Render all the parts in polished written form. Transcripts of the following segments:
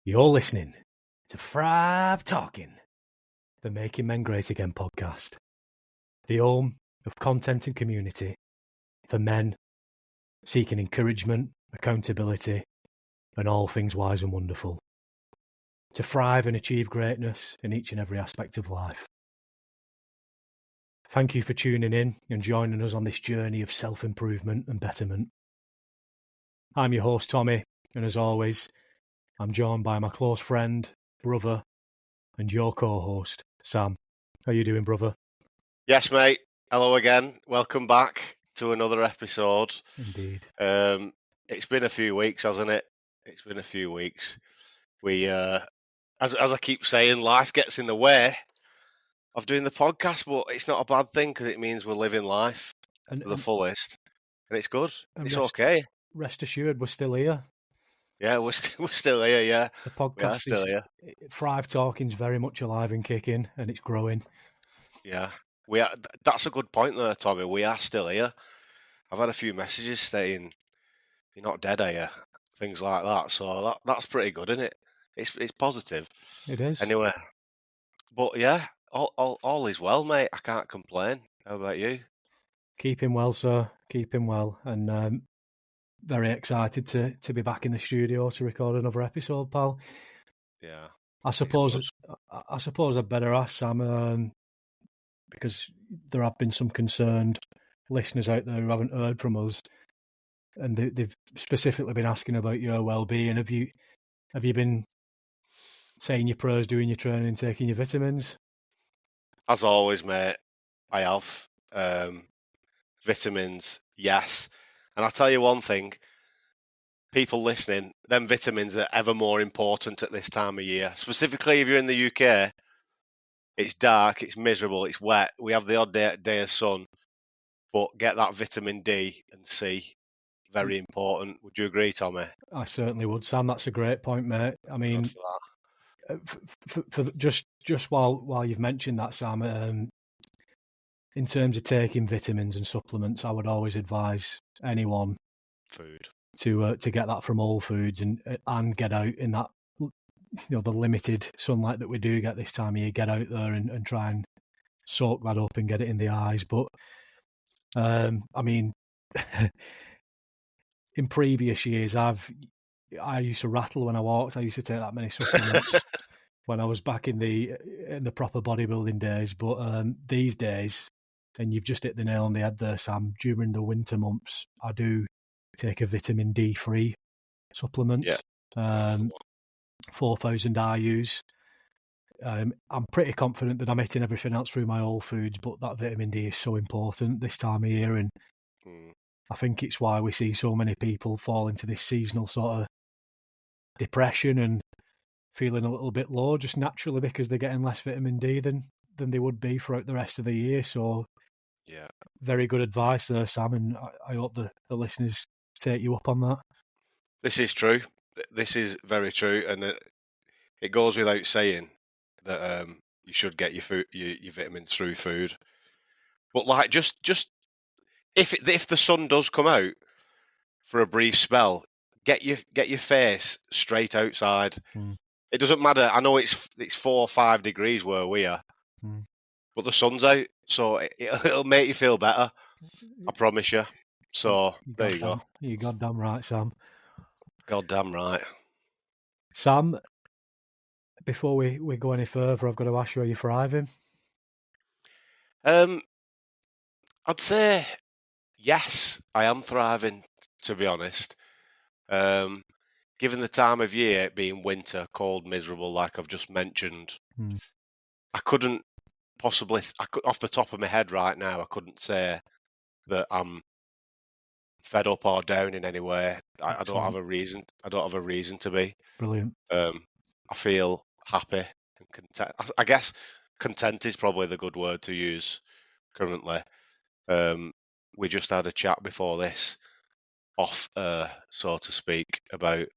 You're listening to Thrive Talking, the Making Men Great Again podcast, the home of content and community for men seeking encouragement, accountability, and all things wise and wonderful, to thrive and achieve greatness in each and every aspect of life. Thank you for tuning in and joining us on this journey of self-improvement and betterment. I'm your host, Tommy, and as always, I'm joined by my close friend, brother, and your co-host, Sam. How you doing, brother? Yes, mate. Hello again. Welcome back to another episode. Indeed. It's been a few weeks, hasn't it? It's been a few weeks. We, as I keep saying, life gets in the way of doing the podcast, but it's not a bad thing because it means we're living life to the fullest, and it's good. It's okay. Rest assured, we're still here. Yeah, we're still here. Yeah, The podcast we are still here. Thrive Talking's very much alive and kicking, and it's growing. Yeah, we are. That's a good point there, Tommy. We are still here. I've had a few messages saying, "You're not dead, are you?" Things like that. So that's pretty good, isn't it? It's positive. It is. Anyway, but yeah, all is well, mate. I can't complain. How about you? Keeping well, sir. Keeping well, and very excited to be back in the studio to record another episode, pal. Yeah. I suppose I'd better ask Sam, because there have been some concerned listeners out there who haven't heard from us, and they've specifically been asking about your well-being. Have you been saying your prayers, doing your training, taking your vitamins? As always, mate, I have vitamins. Yes, and I'll tell you one thing. People listening, them vitamins are ever more important at this time of year. Specifically, if you're in the UK, it's dark, it's miserable, it's wet. We have the odd day of sun, but get that vitamin D and C. Very important. Would you agree, Tommy? I certainly would, Sam. That's a great point, mate. I mean, for just while you've mentioned that, Sam, in terms of taking vitamins and supplements, I would always advise anyone to get that from Whole Foods and get out in that, the limited sunlight that we do get this time of year. Get out there and try and soak that up and get it in the eyes. But I mean, in previous years, I used to rattle when I walked. I used to take that many supplements when I was back in the proper bodybuilding days. But these days, and you've just hit the nail on the head there, Sam, during the winter months, I do take a vitamin D3 supplement. Yeah. 4,000 IUs. I'm pretty confident that I'm hitting everything else through my Whole Foods, but that vitamin D is so important this time of year, and I think it's why we see so many people fall into this seasonal sort of depression and feeling a little bit low just naturally because they're getting less vitamin D than they would be throughout the rest of the year. So yeah, very good advice there, Sam, and I hope the listeners take you up on that. This is true. This is very true, and it goes without saying that you should get your vitamins through food. But like, just if the sun does come out for a brief spell, get your face straight outside. It doesn't matter. I know it's 4 or 5 degrees where we are, but the sun's out, so it'll make you feel better. I promise you. So there you go. You're goddamn right, Sam. Goddamn right. Sam, before we go any further, I've got to ask you, are you thriving? I'd say yes, I am thriving, to be honest. Given the time of year, it being winter, cold, miserable, like I've just mentioned, I couldn't possibly, off the top of my head right now, I couldn't say that I'm fed up or down in any way. I don't have a reason. I don't have a reason to be. Brilliant. I feel happy and content. I guess content is probably the good word to use currently. We just had a chat before this, off so to speak, about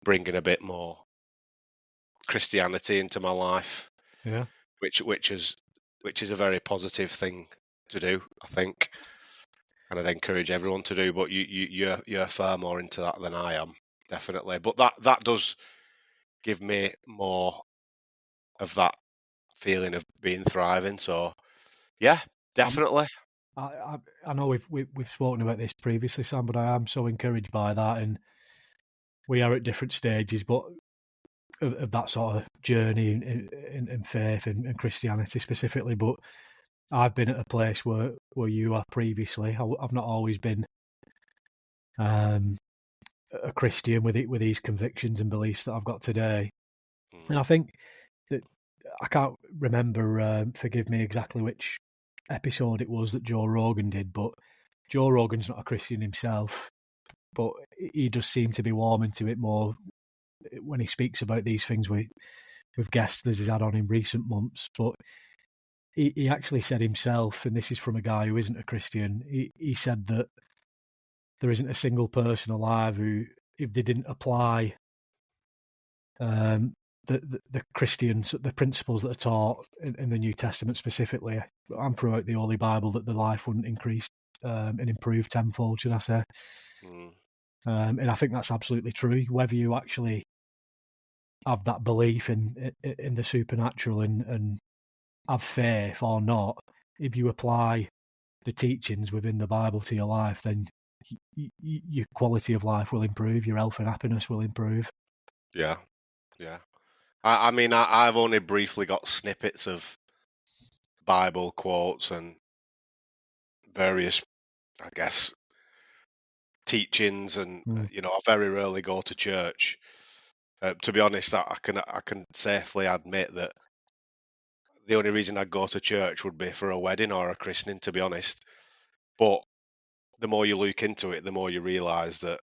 bringing a bit more Christianity into my life. Yeah. Which is a very positive thing to do, I think, and I'd encourage everyone to do. But you're far more into that than I am. definitely. But that does give me more of that feeling of being thriving. So yeah, definitely. I know we've spoken about this previously, Sam, but I am so encouraged by that, and we are at different stages, but of that sort of journey in faith and Christianity specifically. But I've been at a place where you are previously. I've not always been a Christian with these convictions and beliefs that I've got today, and I think that I can't remember. Forgive me exactly which episode it was that Joe Rogan did, but Joe Rogan's not a Christian himself, but he does seem to be warming to it more when he speaks about these things with guests that he's had on in recent months. But he actually said himself, and this is from a guy who isn't a Christian, he said that there isn't a single person alive who, if they didn't apply the Christian, the principles that are taught in the New Testament specifically, and throughout the Holy Bible, that the life wouldn't increase and improve tenfold, should I say. And I think that's absolutely true. Whether you actually have that belief in the supernatural and have faith or not, if you apply the teachings within the Bible to your life, then your quality of life will improve, your health and happiness will improve. Yeah. I mean, I've only briefly got snippets of Bible quotes and various, I guess, teachings, and I very rarely go to church. To be honest, I can safely admit that the only reason I'd go to church would be for a wedding or a christening, to be honest. But the more you look into it, the more you realise that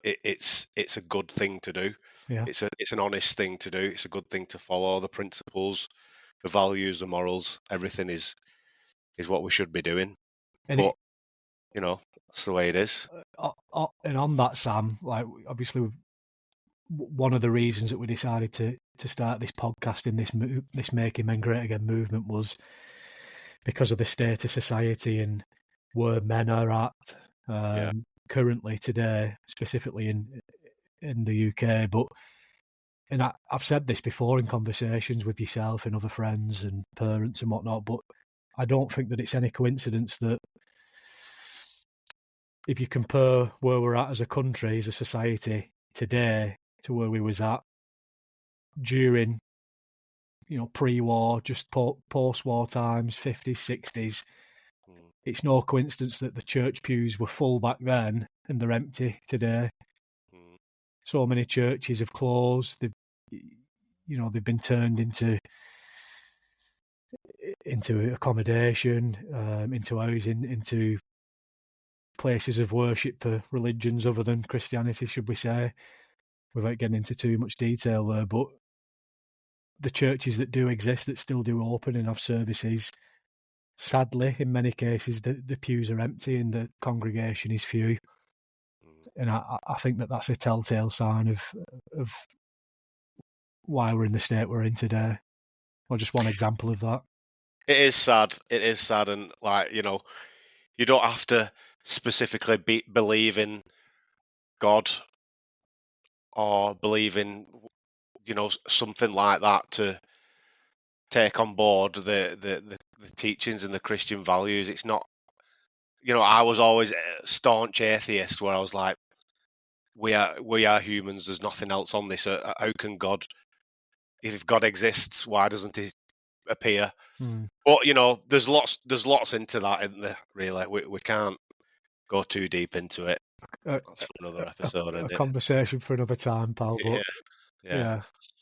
it's a good thing to do. Yeah. It's an honest thing to do. It's a good thing to follow the principles, the values, the morals. Everything is what we should be doing. But that's the way it is. And on that, Sam, like obviously, one of the reasons that we decided to start this podcast in this Making Men Great Again movement was because of the state of society and where men are at currently today, specifically in the UK. But and I've said this before in conversations with yourself and other friends and parents and whatnot, but I don't think that it's any coincidence that if you compare where we're at as a country, as a society today to where we was at during, pre-war, just post-war times, 50s, 60s, it's no coincidence that the church pews were full back then and they're empty today. So many churches have closed. They've been turned into accommodation, into housing, into places of worship for religions other than Christianity, should we say, without getting into too much detail there. But the churches that do exist, that still do open and have services, sadly, in many cases, the pews are empty and the congregation is few. And I think that that's a telltale sign of why we're in the state we're in today. Or just one example of that. It is sad. It is sad. And you don't have to specifically believe in God or believe in, something like that to take on board the teachings and the Christian values. It's not, I was always a staunch atheist where I was like, we are humans. There's nothing else on this. How can God, if God exists, why doesn't he appear? But there's lots into that, isn't there? Really, we can't go too deep into it. That's for another episode. A conversation for another time, pal. But yeah.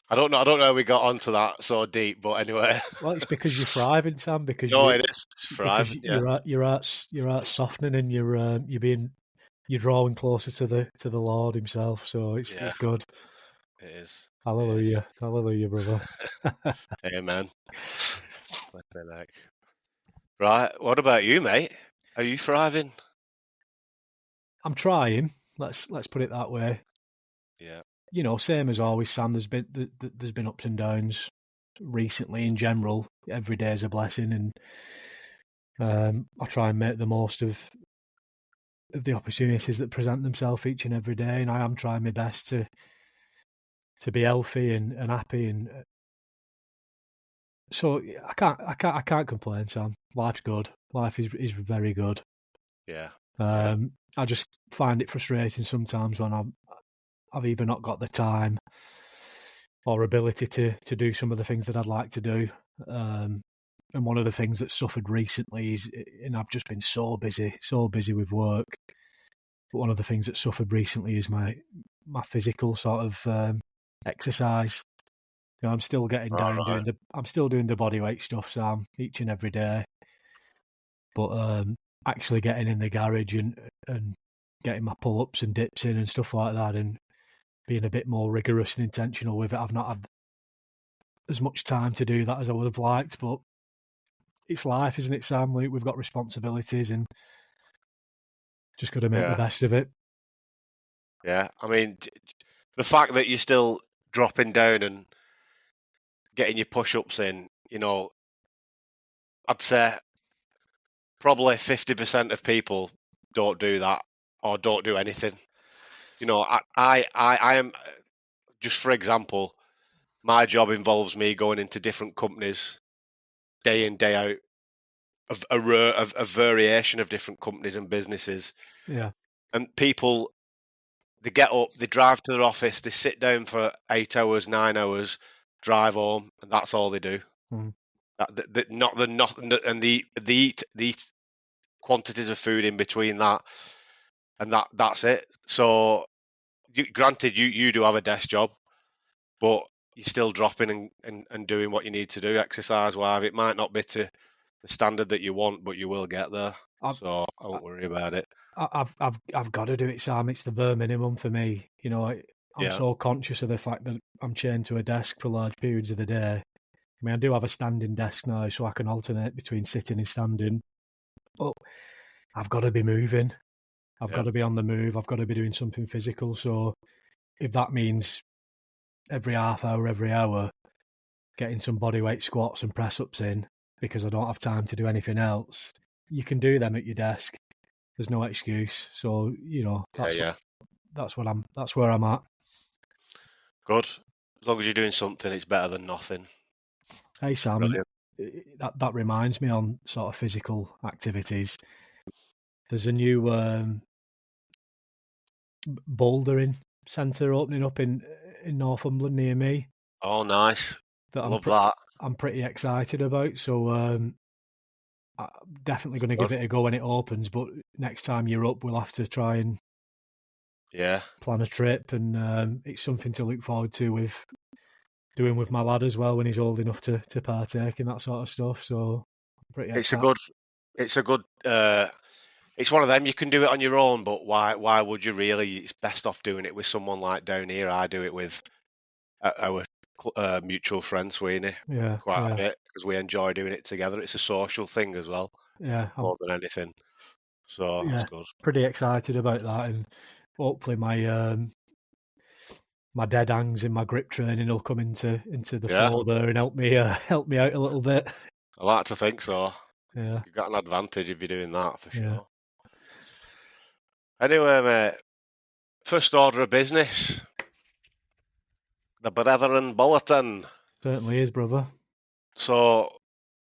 I don't know how we got onto that so deep, but anyway. Well, it's because you're thriving, Sam. Because it is. It's thriving. Your heart's softening, and you're drawing closer to the Lord Himself. So it's good. It is. Hallelujah, hallelujah, brother. Amen. Right. What about you, mate? Are you thriving? I'm trying. Let's put it that way. Yeah. Same as always, Sam. There's been ups and downs recently. In general, every day is a blessing, and I try and make the most of the opportunities that present themselves each and every day, and I am trying my best to be healthy and happy, and so I can't complain, Sam. Life's good. Life is very good. Yeah. I just find it frustrating sometimes when I've either not got the time or ability to do some of the things that I'd like to do. And one of the things that suffered recently is, and I've just been so busy with work. But one of the things that suffered recently is my physical sort of exercise. You know, I'm still getting down Right. I'm still doing the body weight stuff, Sam, each and every day. But actually getting in the garage and getting my pull ups and dips in and stuff like that, and being a bit more rigorous and intentional with it. I've not had as much time to do that as I would have liked, but it's life, isn't it, Sam? We've got responsibilities and just got to make the best of it. Yeah. I mean, the fact that you're still dropping down and getting your push-ups in, you know, I'd say probably 50% of people don't do that or don't do anything. You know, I am, just for example, my job involves me going into different companies day in, day out, a variation of different companies and businesses. Yeah. And people, they get up, they drive to their office, they sit down for 8 hours, 9 hours, drive home, and that's all they do. Mm. And they eat quantities of food in between that, and that's it. So, granted, you do have a desk job, but you're still dropping and doing what you need to do exercise wise. It might not be to the standard that you want, but you will get there. So I won't worry about it. I've got to do it, Sam. It's the bare minimum for me. You know, I'm Yeah, so conscious of the fact that I'm chained to a desk for large periods of the day. I mean, I do have a standing desk now, so I can alternate between sitting and standing. But I've got to be moving. I've got to be on the move. I've got to be doing something physical. So if that means every half hour, every hour, getting some bodyweight squats and press ups in because I don't have time to do anything else, you can do them at your desk. There's no excuse. So you know that's where I'm at. Good. As long as you're doing something, it's better than nothing. Hey Sam, Brilliant. that reminds me on sort of physical activities. There's a new bouldering centre opening up in Northumberland near me. Oh, nice. That Love that. I'm pretty excited about. So I'm definitely going to give Good. it a go when it opens. But next time you're up, we'll have to try and plan a trip, and it's something to look forward to with doing with my lad as well when he's old enough to partake in that sort of stuff. So I'm pretty excited. It's a good. It's one of them. You can do it on your own, but why would you really? It's best off doing it with someone like down here. I do it with our mutual friend Sweeney quite a bit because we enjoy doing it together. It's a social thing as well, more than anything. So that's good. Pretty excited about that, and hopefully my dead hangs in my grip training will come into the fore there and help me out a little bit. I like to think so. Yeah, You've got an advantage if you're doing that for sure. Anyway, mate, first order of business, the Brethren Bulletin. Certainly is, brother. So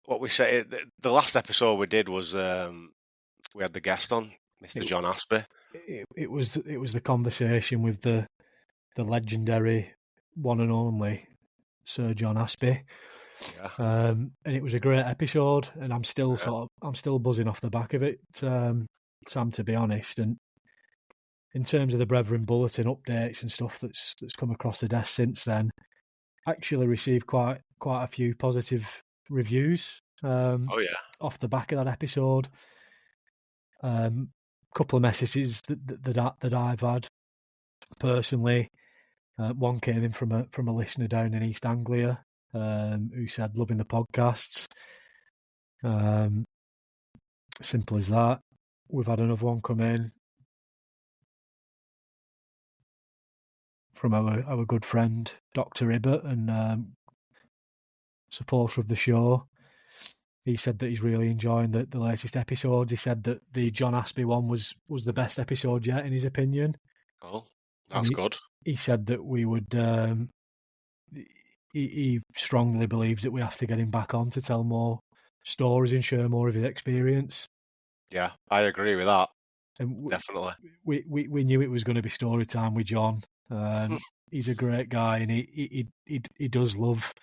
what we said, the last episode we did was we had the guest on, Mr. John Aspey. It was the conversation with the legendary one and only Sir John Aspey. And it was a great episode, and I'm still buzzing off the back of it, Sam, to be honest. And in terms of the Brethren Bulletin updates and stuff that's come across the desk since then, actually received quite a few positive reviews. Off the back of that episode. Couple of messages that I've had personally. One came in from a listener down in East Anglia, who said loving the podcasts. Simple as that. We've had another one come in from our good friend Dr. Ibbott, and supporter of the show. he said that he's really enjoying the latest episodes. He said that the John Aspie one was the best episode yet, in his opinion. Oh, And that's good. he said that we would. He strongly believes that we have to get him back on to tell more stories and share more of his experience. Yeah, I agree with that. And Definitely. we knew it was going to be story time with John. He's a great guy, and he does love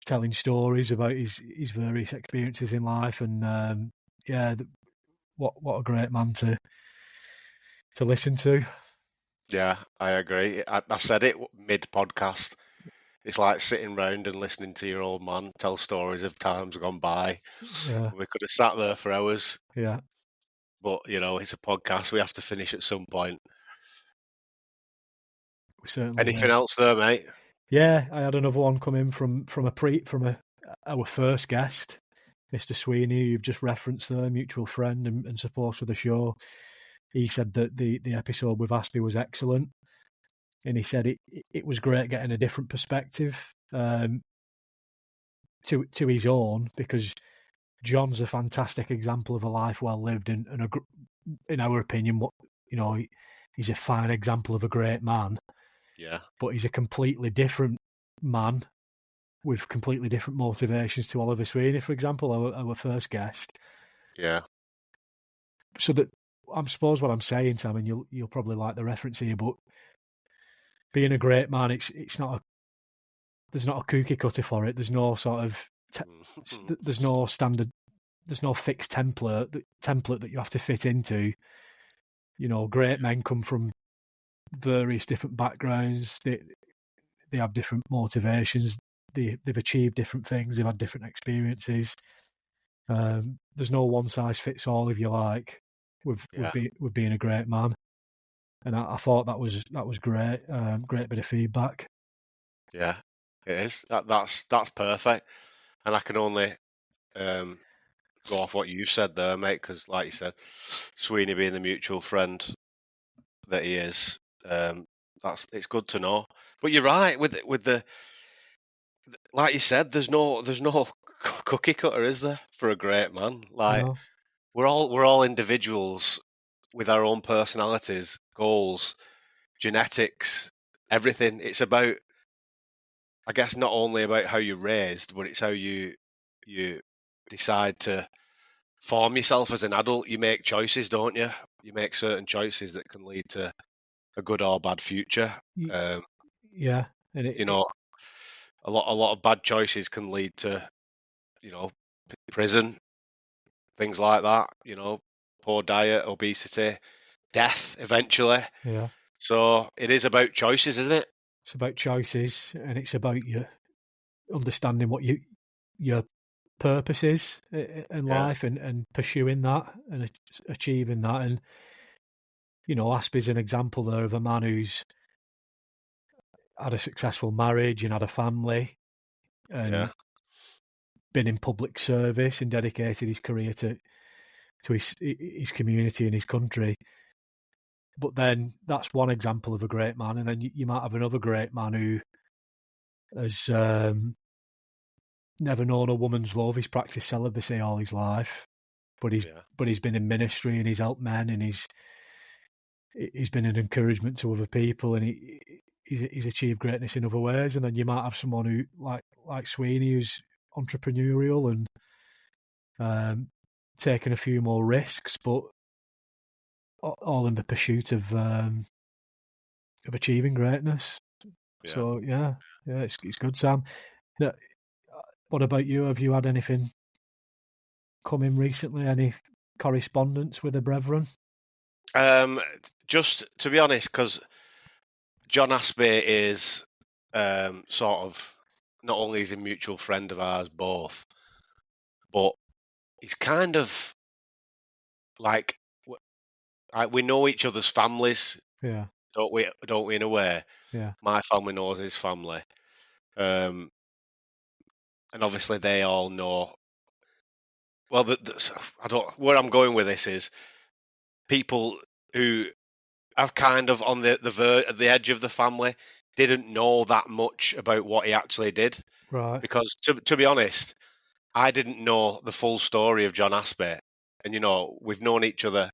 telling stories about his various experiences in life. And yeah, what a great man to listen to. Yeah, I agree. I said it mid podcast. It's like sitting round and listening to your old man tell stories of times gone by. Yeah, We could have sat there for hours, yeah, but it's a podcast. We have to finish at some point. we certainly Anything do. else there, mate? Yeah, I had another one come in from our first guest, Mr. Sweeney, who you've just referenced there, mutual friend and supporter of the show. He said that the episode with Aspie was excellent, and he said it was great getting a different perspective to his own, because John's a fantastic example of a life well lived, and in our opinion, he's a fine example of a great man. Yeah. But he's a completely different man with completely different motivations to Oliver Sweeney, for example, our first guest. Yeah. So that, I suppose what I'm saying, Sam, and you'll probably like the reference here, but being a great man, it's not there's not a cookie cutter for it. There's no sort of there's no standard, there's no fixed template that you have to fit into. Great men come from various different backgrounds. They have different motivations. They've achieved different things. They've had different experiences. There's no one size fits all, if you like, with being a great man. And I thought that was great. Great bit of feedback. Yeah, it is. That's perfect. And I can only go off what you said there, mate, because like you said, Sweeney being the mutual friend that he is, it's good to know. But you're right with the like you said, there's no cookie cutter, is there, for a great man? Like No. we're all individuals with our own personalities, goals, genetics, everything. It's about, I guess, not only about how you're raised, but it's how you decide to form yourself as an adult. You make choices, don't you? You make certain choices that can lead to a good or bad future. Yeah, and a lot of bad choices can lead to, prison, things like that. Poor diet, obesity, death eventually. Yeah. So it is about choices, isn't it? It's about choices, and it's about you understanding what your purpose is in life, and pursuing that and achieving that. And Aspie's an example there of a man who's had a successful marriage and had a family, and been in public service and dedicated his career to his community and his country. But then that's one example of a great man, and then you might have another great man who has never known a woman's love. He's practiced celibacy all his life, but he's been in ministry, and he's helped men, and he's been an encouragement to other people, and he's achieved greatness in other ways. And then you might have someone who like Sweeney, who's entrepreneurial and taking a few more risks, but all in the pursuit of achieving greatness. Yeah. So yeah, it's good, Sam. What about you? Have you had anything come in recently? Any correspondence with the brethren? Just to be honest, because John Aspie is sort of, not only is a mutual friend of ours both, but he's kind of like, we know each other's families, Yeah, don't we? Don't we, in a way? yeah, My family knows his family, and obviously they all know. Well, I don't. Where I'm going with this is people who have kind of on the edge of the family didn't know that much about what he actually did. Right. Because to be honest, I didn't know the full story of John Aspey. And, we've known each other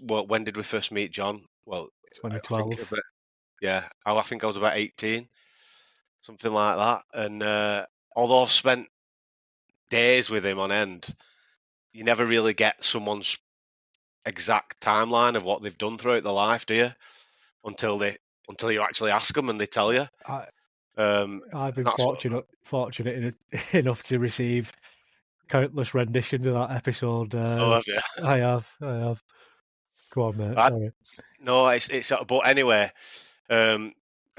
when did we first meet John? Well, I think 2012. I think I was about 18, something like that. And although I've spent days with him on end, you never really get someone's exact timeline of what they've done throughout their life, do you? Until you actually ask them and they tell you. I've been fortunate enough to receive countless renditions of that episode. Have you? I have. Go on, mate. Sorry. No, it's. But anyway, a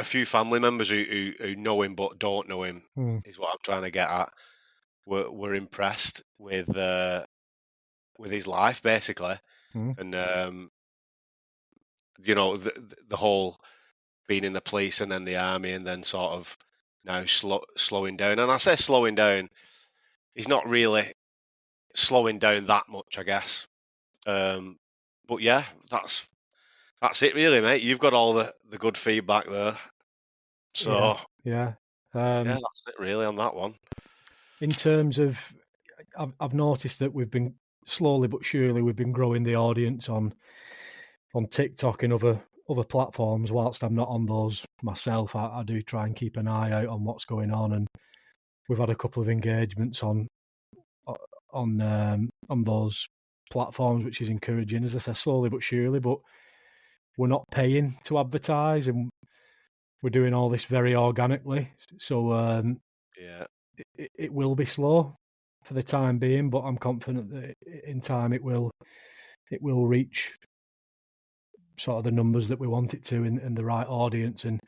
few family members who know him but don't know him is what I'm trying to get at. Were impressed with his life basically, and the whole being in the police and then the army and then sort of now slowing down. And I say slowing down, he's not really slowing down that much, I guess. But yeah, that's it really, mate. You've got all the good feedback there. So yeah, that's it really on that one. In terms of, I've noticed that we've been slowly but surely we've been growing the audience on TikTok and other platforms. Whilst I'm not on those myself, I do try and keep an eye out on what's going on, and we've had a couple of engagements on those platforms, which is encouraging. As I say, slowly but surely, but we're not paying to advertise, and we're doing all this very organically. So it will be slow for the time being, but I'm confident that in time it will reach sort of the numbers that we want it to in the right audience. And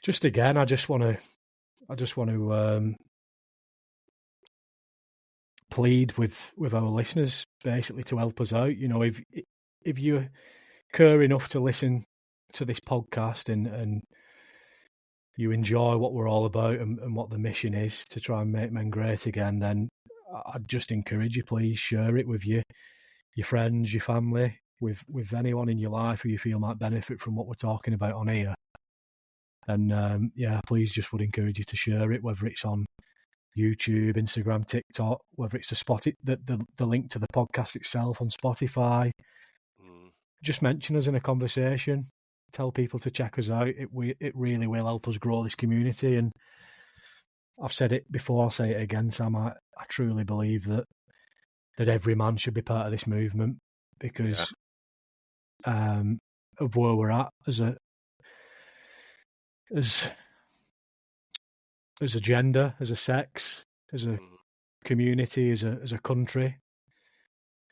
just again, I just want to plead with our listeners basically to help us out. If you care enough to listen to this podcast and you enjoy what we're all about and what the mission is to try and make men great again, then I'd just encourage you, please share it with your friends, your family, with anyone in your life who you feel might benefit from what we're talking about on here. And please just would encourage you to share it, whether it's on YouTube, Instagram, TikTok, whether it's the link to the podcast itself on Spotify. Just mention us in a conversation. Tell people to check us out. It really will help us grow this community. And I've said it before, I'll say it again, Sam. I truly believe that every man should be part of this movement because of where we're at as a gender, as a sex, as a community, as a country,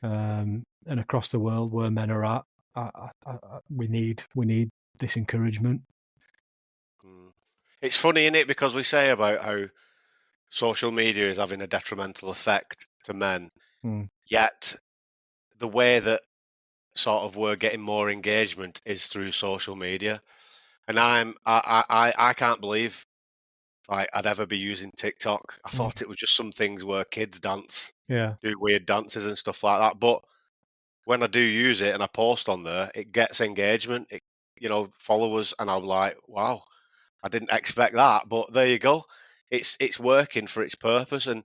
and across the world where men are at. We need this encouragement. It's funny, isn't it? Because we say about how social media is having a detrimental effect to men, yet the way that sort of we're getting more engagement is through social media. And I can't believe I'd ever be using TikTok. I thought it was just some things where kids dance, do weird dances and stuff like that. But when I do use it and I post on there, it gets engagement, followers, and I'm like, wow, I didn't expect that. But there you go. It's working for its purpose, and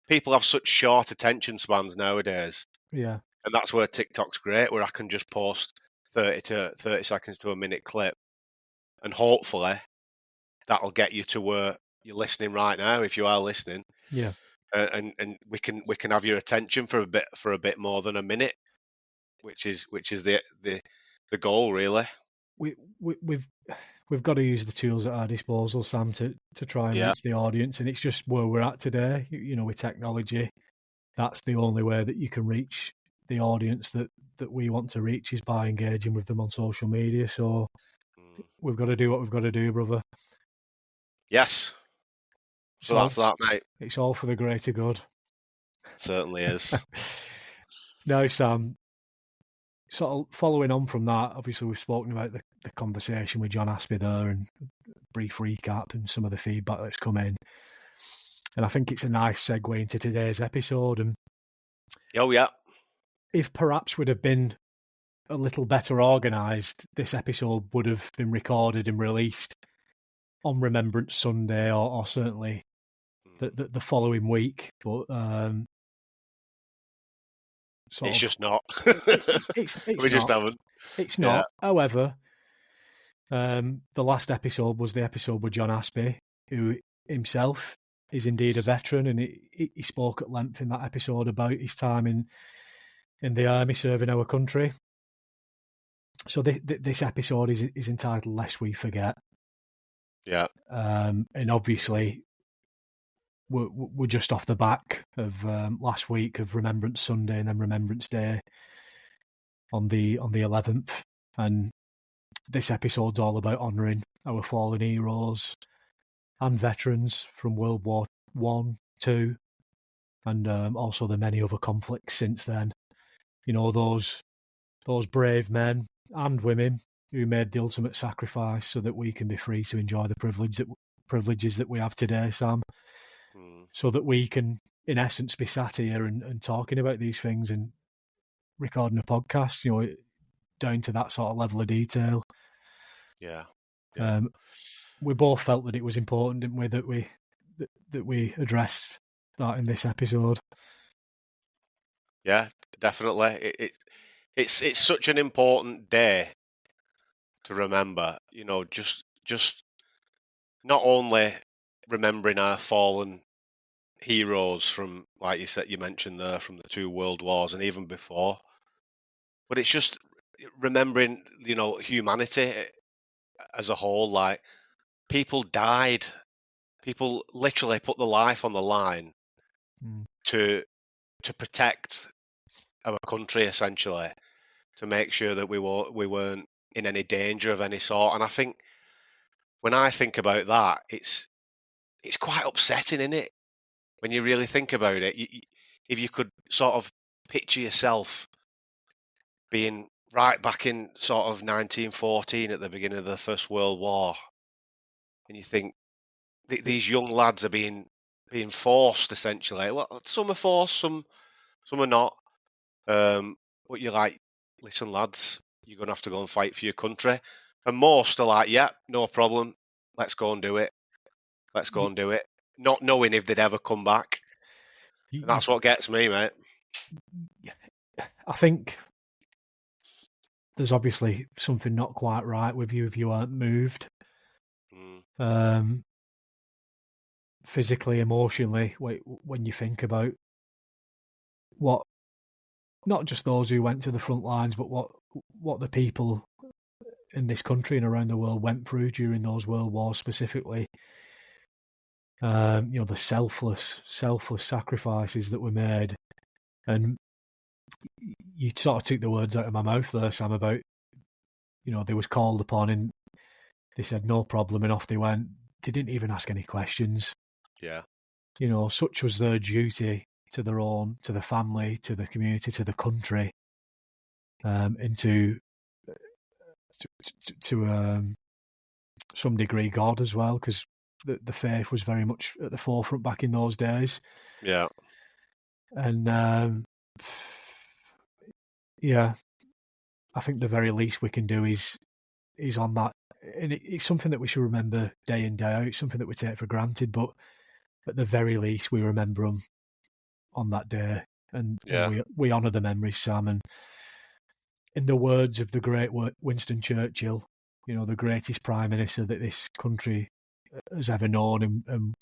people have such short attention spans nowadays. Yeah. And that's where TikTok's great, where I can just post 30 seconds to a minute clip, and hopefully that'll get you to where you're listening right now, if you are listening. Yeah. And we can have your attention for a bit more than a minute, which is the goal, really. We've got to use the tools at our disposal, Sam, to try and reach the audience, and it's just where we're at today. With technology, that's the only way that you can reach the audience that we want to reach is by engaging with them on social media. So we've got to do what we've got to do, brother. Yes. So that's that, mate. It's all for the greater good. It certainly is. Now, Sam, sort of following on from that, obviously we've spoken about the conversation with John Aspey there and a brief recap and some of the feedback that's come in. And I think it's a nice segue into today's episode. And oh, yeah. If perhaps we'd have been a little better organised, this episode would have been recorded and released on Remembrance Sunday, or certainly the following week. But it's just not. It's we just haven't. It's not. However, the last episode was the episode with John Aspey, who himself is indeed a veteran, and he spoke at length in that episode about his time in the army serving our country. So this episode is entitled "Lest We Forget." Yeah. And obviously, we're just off the back of last week of Remembrance Sunday and then Remembrance Day on the 11th, and this episode's all about honouring our fallen heroes and veterans from World War One, Two, and also the many other conflicts since then. You know, those brave men and women who made the ultimate sacrifice so that we can be free to enjoy the privileges that we have today, Sam. So that we can, in essence, be sat here and talking about these things and recording a podcast, you know, down to that sort of level of detail. Yeah. We both felt that it was important, didn't we, that we addressed that in this episode. Yeah, definitely. It's such an important day to remember. You know, just not only remembering our fallen heroes from, like you said, you mentioned there, from the 2 world wars and even before, but it's just remembering, you know, humanity as a whole. Like, people died, people literally put their life on the line to protect our country, essentially, to make sure that we weren't in any danger of any sort. And I think when I think about that, it's quite upsetting, isn't it? When you really think about it, if you could sort of picture yourself being right back in sort of 1914 at the beginning of the First World War, and you think these young lads are being forced, essentially. Well, some are forced, some are not. But you're like, listen, lads, you're going to have to go and fight for your country. And most are like, yeah, no problem. Let's go and do it. Let's go and do it. Not knowing if they'd ever come back. And that's what gets me, mate. I think there's obviously something not quite right with you if you aren't moved. Physically, emotionally, when you think about what, not just those who went to the front lines, but what the people in this country and around the world went through during those world wars specifically. You know, the selfless sacrifices that were made. And you sort of took the words out of my mouth there, Sam, about, you know, they was called upon and they said no problem and off they went. They didn't even ask any questions. Yeah. You know, such was their duty to the family, to the community, to the country, and to some degree God as well, because the faith was very much at the forefront back in those days. Yeah. And yeah, I think the very least we can do is on that, and it's something that we should remember day in, day out. It's something that we take for granted, but at the very least we remember them on that day, and we honour the memories, Sam. And in the words of the great Winston Churchill, you know, the greatest Prime Minister that this country has ever known and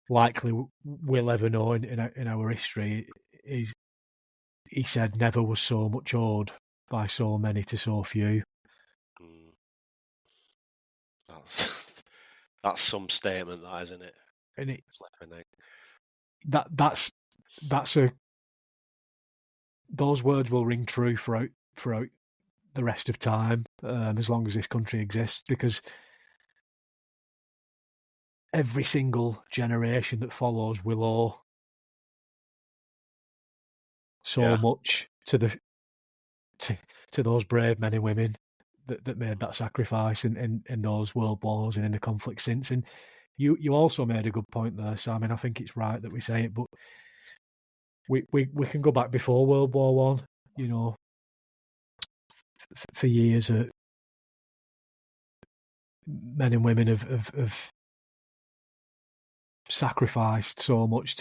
likely will ever know in our history, he said, "Never was so much owed by so many to so few." That's some statement, that, isn't it? And that's those words will ring true throughout the rest of time, as long as this country exists, because every single generation that follows will owe so much to those brave men and women that made that sacrifice in those world wars and in the conflict since. And you also made a good point there, Sam, and I think it's right that we say it, but we can go back before World War One. You know, for years, men and women have sacrificed so much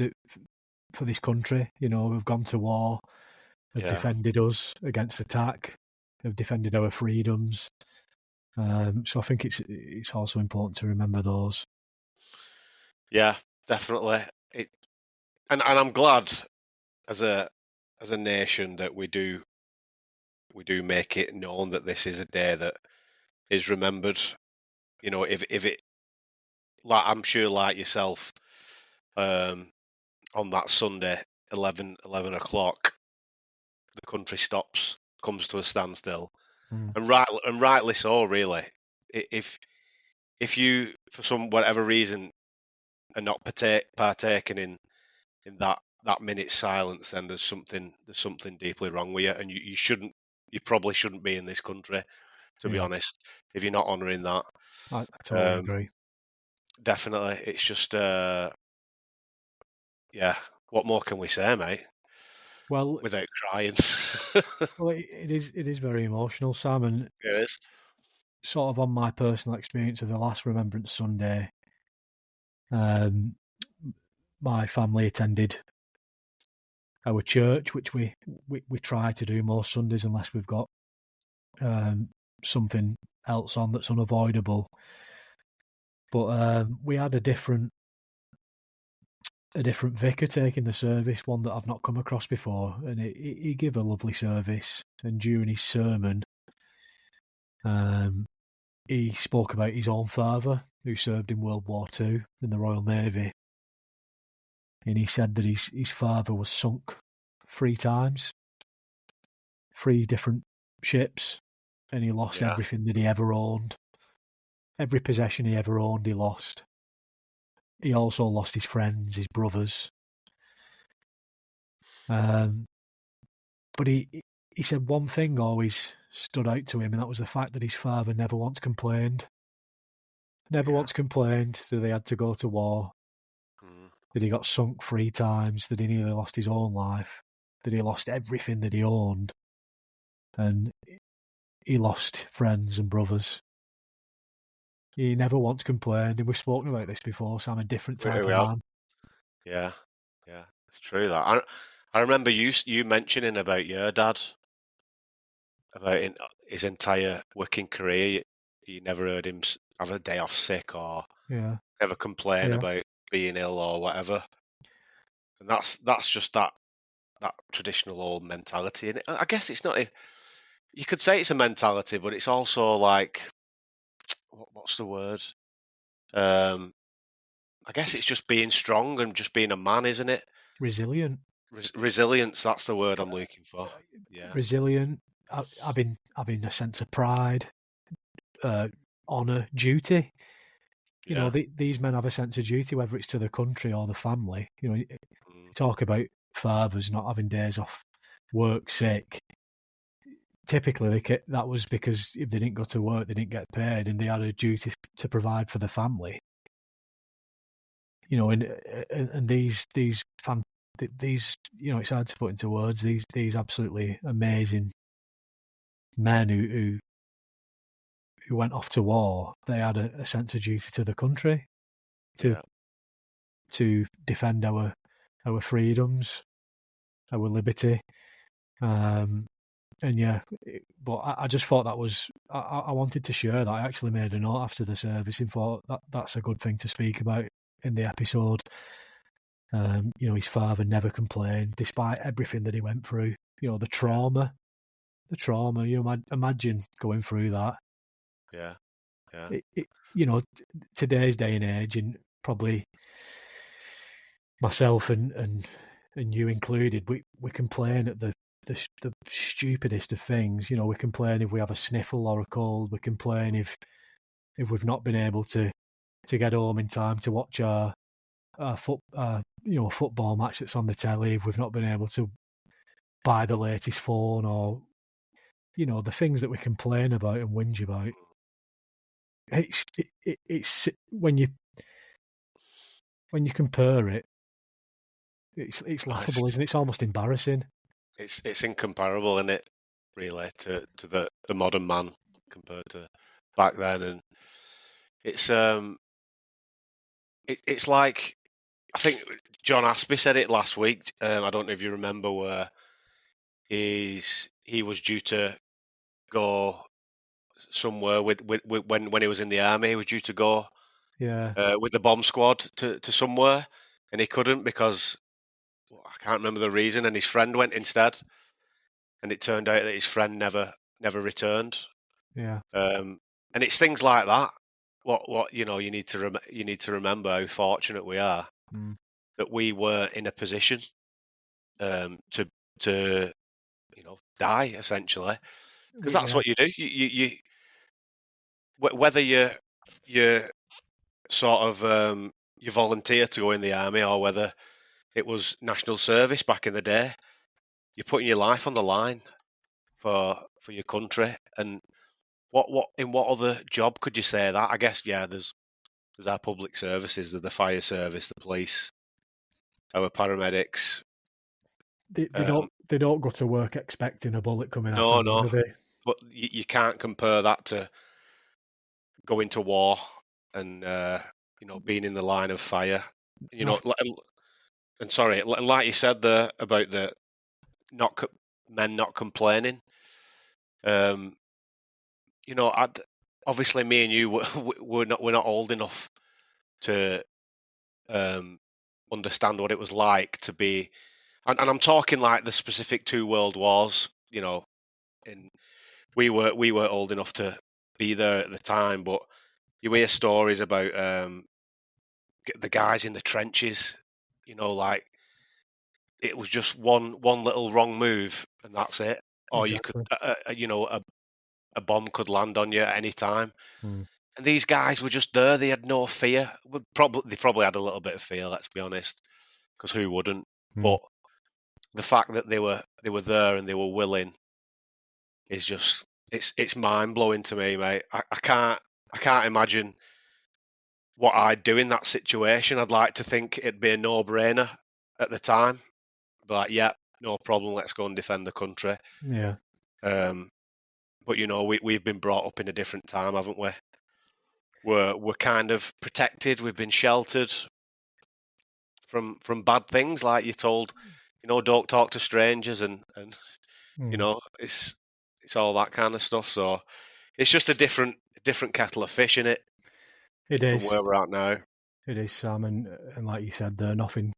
for this country. You know, we've gone to war, have defended us against attack, have defended our freedoms. So I think it's also important to remember those. Yeah, definitely. And I'm glad as a nation that we do make it known that this is a day that is remembered. You know, if it, like I'm sure, like yourself, on that Sunday, 11 o'clock, the country stops, comes to a standstill, and rightly so, really. If you, for some whatever reason, are not partaking in that minute's silence, then there's something deeply wrong with you, and you probably shouldn't be in this country, to be honest, if you're not honouring that. I totally agree. Definitely, it's just yeah. What more can we say, mate? Well, without crying. well, it is very emotional, Sam, and It is. sort of on my personal experience of the last Remembrance Sunday. My family attended our church, which we try to do most Sundays unless we've got something else on that's unavoidable. But we had a different vicar taking the service, one that I've not come across before, and he gave a lovely service. And during his sermon, he spoke about his own father, who served in World War II in the Royal Navy, and he said that his father was sunk 3 times, 3 different ships, and he lost everything that he ever owned. Every possession he ever owned, he lost. He also lost his friends, his brothers. But he said one thing always stood out to him, and that was the fact that his father never once complained. Never once complained that they had to go to war, that he got sunk 3 times, that he nearly lost his own life, that he lost everything that he owned, and he lost friends and brothers. He never once complained, and we've spoken about this before, Sam, a different type of man. Yeah, it's true that. I remember you mentioning about your dad, about in his entire working career, you never heard him have a day off sick or ever complain about being ill or whatever. And that's just that traditional old mentality. And I guess it's not. You could say it's a mentality, but it's also like, what's the word? I guess it's just being strong and just being a man, isn't it? Resilient. Resilience, that's the word I'm looking for. Yeah. Resilient, having a sense of pride, honour, duty. You know, these men have a sense of duty, whether it's to the country or the family. You know, you talk about fathers not having days off work sick. Typically, that was because if they didn't go to work, they didn't get paid, and they had a duty to provide for the family. You know, and these, you know, it's hard to put into words. These absolutely amazing men who went off to war. They had a sense of duty to the country, to defend our freedoms, our liberty. And but I just thought that was, I wanted to share that. I actually made a note after the service and thought that's a good thing to speak about in the episode. You know, his father never complained, despite everything that he went through. You know, the trauma. You imagine going through that. Yeah. You know, today's day and age, and probably myself and you included, we complain at the stupidest of things. You know, we complain if we have a sniffle or a cold. We complain if we've not been able to get home in time to watch our football match that's on the telly. If we've not been able to buy the latest phone, or you know, the things that we complain about and whinge about. It's when you compare it, it's laughable, isn't it? It's almost embarrassing. It's incomparable, isn't it? really, to the modern man compared to back then, and it's it's like, I think John Aspie said it last week. I don't know if you remember, where he was due to go somewhere with when he was in the army. He was due to go with the bomb squad to somewhere, and he couldn't because, well, I can't remember the reason. And his friend went instead, and it turned out that his friend never returned. Yeah. And it's things like that. What you need to remember how fortunate we are that we were in a position to die, essentially, because that's what you do. You whether you sort of you volunteer to go in the army, or whether it was national service back in the day, you're putting your life on the line for your country. And what other job could you say that? I guess, yeah, there's our public services, the fire service, the police, our paramedics. They don't go to work expecting a bullet coming at them, No, do they? but you can't compare that to going to war and being in the line of fire. And sorry, like you said there about the men not complaining. I'd obviously, me and you we're not old enough to understand what it was like to be, and I'm talking like the specific two world wars. And we were old enough to be there at the time, but you hear stories about the guys in the trenches. Like, it was just one little wrong move and that's it. Or Exactly. you could, a bomb could land on you at any time. And these guys were just there. They had no fear. They probably had a little bit of fear, let's be honest, because who wouldn't? But the fact that they were there and they were willing is just, it's mind blowing to me, mate. I can't imagine what I'd do in that situation. I'd like to think it'd be a no brainer at the time. But yeah, no problem. Let's go and defend the country. Yeah. But we've been brought up in a different time, haven't we? We're kind of protected. We've been sheltered from bad things, like you're told. Don't talk to strangers, and it's all that kind of stuff. So it's just a different kettle of fish, in it. It is from where we're at now. It is, Sam, and like you said, there nothing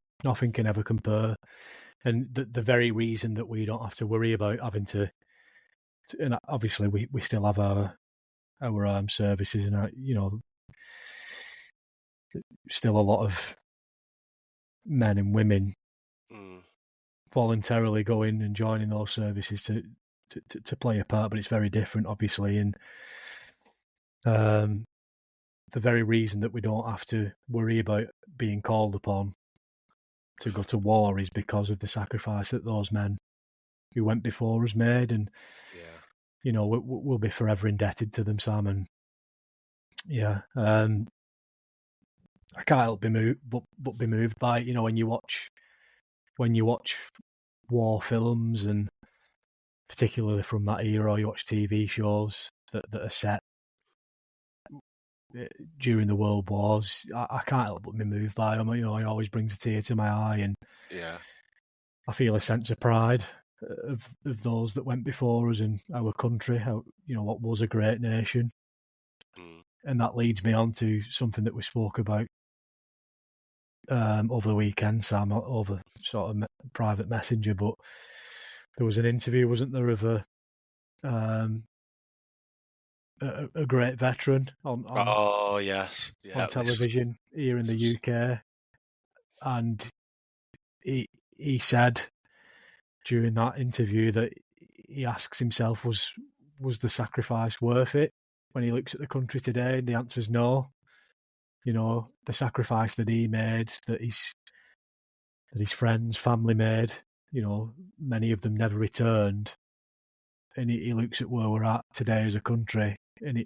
can ever compare. And the very reason that we don't have to worry about having to, and obviously we still have our armed services, and still a lot of men and women voluntarily going and joining those services to play a part, but it's very different, obviously. And the very reason that we don't have to worry about being called upon to go to war is because of the sacrifice that those men who went before us made, and we'll be forever indebted to them, Sam. And I can't help but be moved by it. When you watch war films, and particularly from that era, or you watch TV shows that are set during the World Wars, I can't help but be moved by them. It always brings a tear to my eye, and I feel a sense of pride of those that went before us in our country. What was a great nation, and that leads me on to something that we spoke about over the weekend, Sam, over sort of private messenger. But there was an interview, wasn't there, of a great veteran on television here in the UK, and he said during that interview that he asks himself, was the sacrifice worth it? When he looks at the country today, and the answer's no. The sacrifice that he made, that his friends, family made, many of them never returned. And he looks at where we're at today as a country, and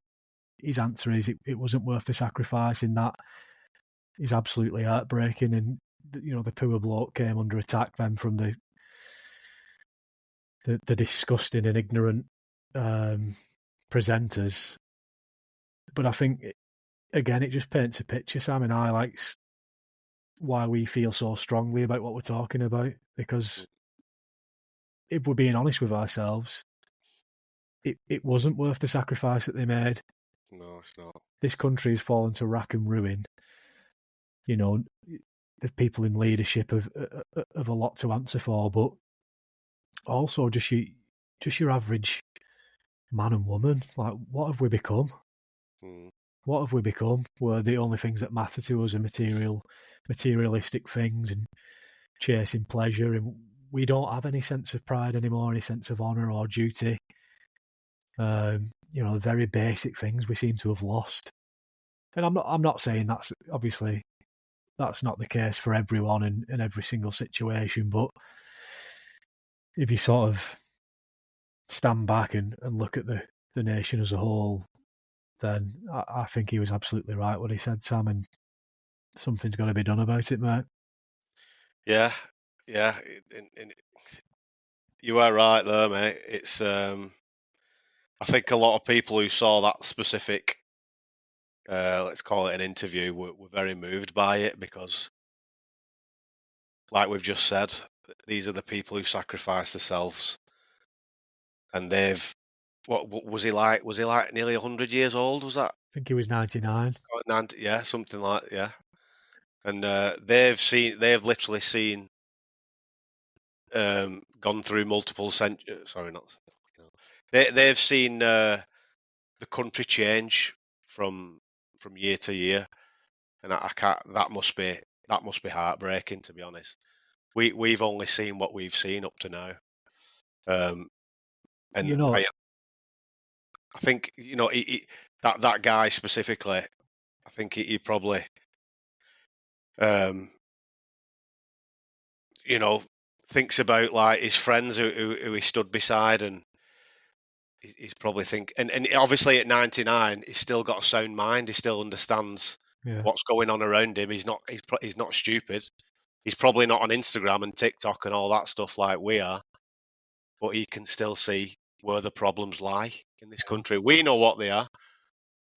his answer is it wasn't worth the sacrifice. And that is absolutely heartbreaking. And the poor bloke came under attack then from the the disgusting and ignorant presenters. But I think, again, it just paints a picture, Sam, and highlights why we feel so strongly about what we're talking about. Because if we're being honest with ourselves, it wasn't worth the sacrifice that they made. No, it's not. This country has fallen to rack and ruin. You know, the people in leadership have a lot to answer for, but also just your average man and woman. Like, what have we become? What have we become? Where the only things that matter to us are materialistic things and chasing pleasure, and we don't have any sense of pride anymore, any sense of honour or duty. You know, the very basic things we seem to have lost. And I'm not saying that's obviously that's not the case for everyone in every single situation, but if you sort of stand back and look at the nation as a whole, then I think he was absolutely right what he said, Sam, and something's got to be done about it, mate. Yeah, yeah, and you are right there, mate. It's I think a lot of people who saw that specific, let's call it an interview, were very moved by it because, like we've just said, these are the people who sacrifice themselves, and they've. What was he like? Was he like nearly 100 years old? Was that? I think he was 99. 90, yeah, something like yeah. And they've literally seen, gone through multiple centuries. Sorry, not. They've seen the country change from year to year, and I can't. That must be heartbreaking, to be honest. We've only seen what we've seen up to now, and You know, I think that guy specifically. I think he probably, thinks about like his friends who he stood beside, and he's probably and obviously at 99 he's still got a sound mind. He still understands what's going on around him. He's not stupid. He's probably not on Instagram and TikTok and all that stuff like we are, but he can still see where the problems lie in this country. We know what they are,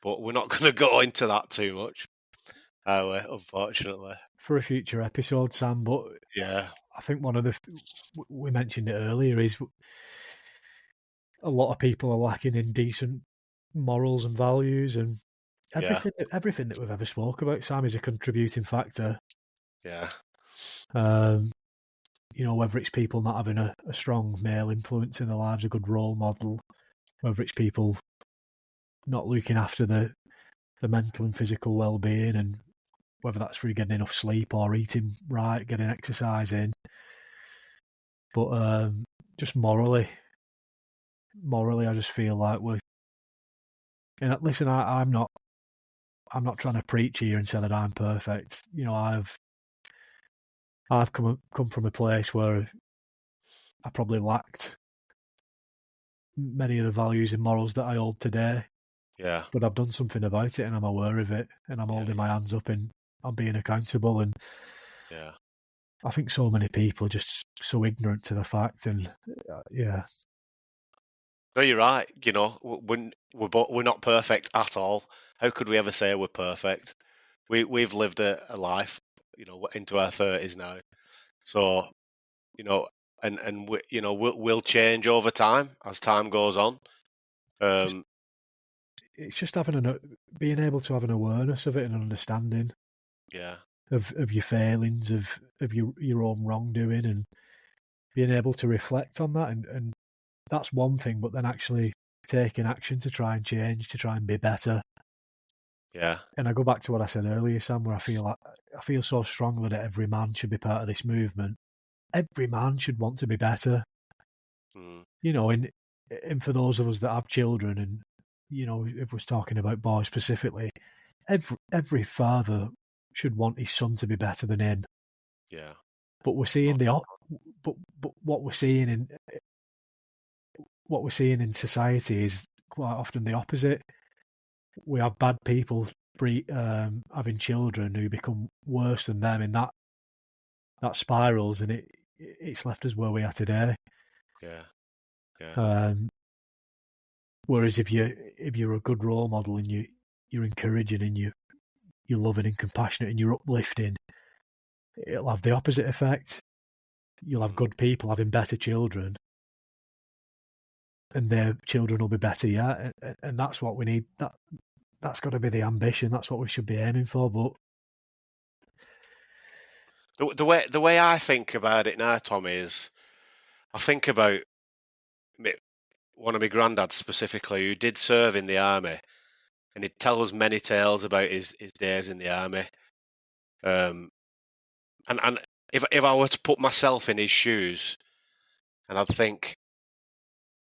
but we're not going to go into that too much, unfortunately. For a future episode, Sam, but yeah, I think one of we mentioned it earlier, is a lot of people are lacking in decent morals and values, and everything that we've ever spoke about, Sam, is a contributing factor. Yeah. You know, whether it's people not having a strong male influence in their lives, a good role model, whether it's people not looking after the mental and physical well-being, and whether that's through getting enough sleep or eating right, getting exercise in. But just morally, I just feel like we're. And listen, I'm not trying to preach here and say that I'm perfect. You know, I've come from a place where I probably lacked many of the values and morals that I hold today. Yeah. But I've done something about it, and I'm aware of it, and I'm holding my hands up, and I'm being accountable. And I think so many people are just so ignorant to the fact, and yeah. No, you're right. You know, we're not perfect at all. How could we ever say we're perfect? We've lived a life, you know, into our 30s now. So, you know, and we, you know, we'll change over time as time goes on. It's just being able to have an awareness of it and an understanding. Yeah. Of your failings, of your own wrongdoing, and being able to reflect on that, and that's one thing, but then actually taking action to try and change, to try and be better. Yeah. And I go back to what I said earlier, Sam, where I feel so strongly that every man should be part of this movement. Every man should want to be better. You know, and for those of us that have children, and you know, if we're talking about boys specifically, every father should want his son to be better than him. Yeah. But we're seeing but what we're seeing in society is quite often the opposite. We have bad people having children who become worse than them, in that spirals, and it's left us where we are today. Yeah. Whereas if you're a good role model and you're encouraging and you're loving and compassionate and you're uplifting, it'll have the opposite effect. You'll have good people having better children, and their children will be better. Yeah, and that's what we need. That's got to be the ambition. That's what we should be aiming for. But the way I think about it now, Tommy, is I think about one of my granddads specifically who did serve in the army, and he'd tell us many tales about his days in the army. And if I were to put myself in his shoes, and I'd think,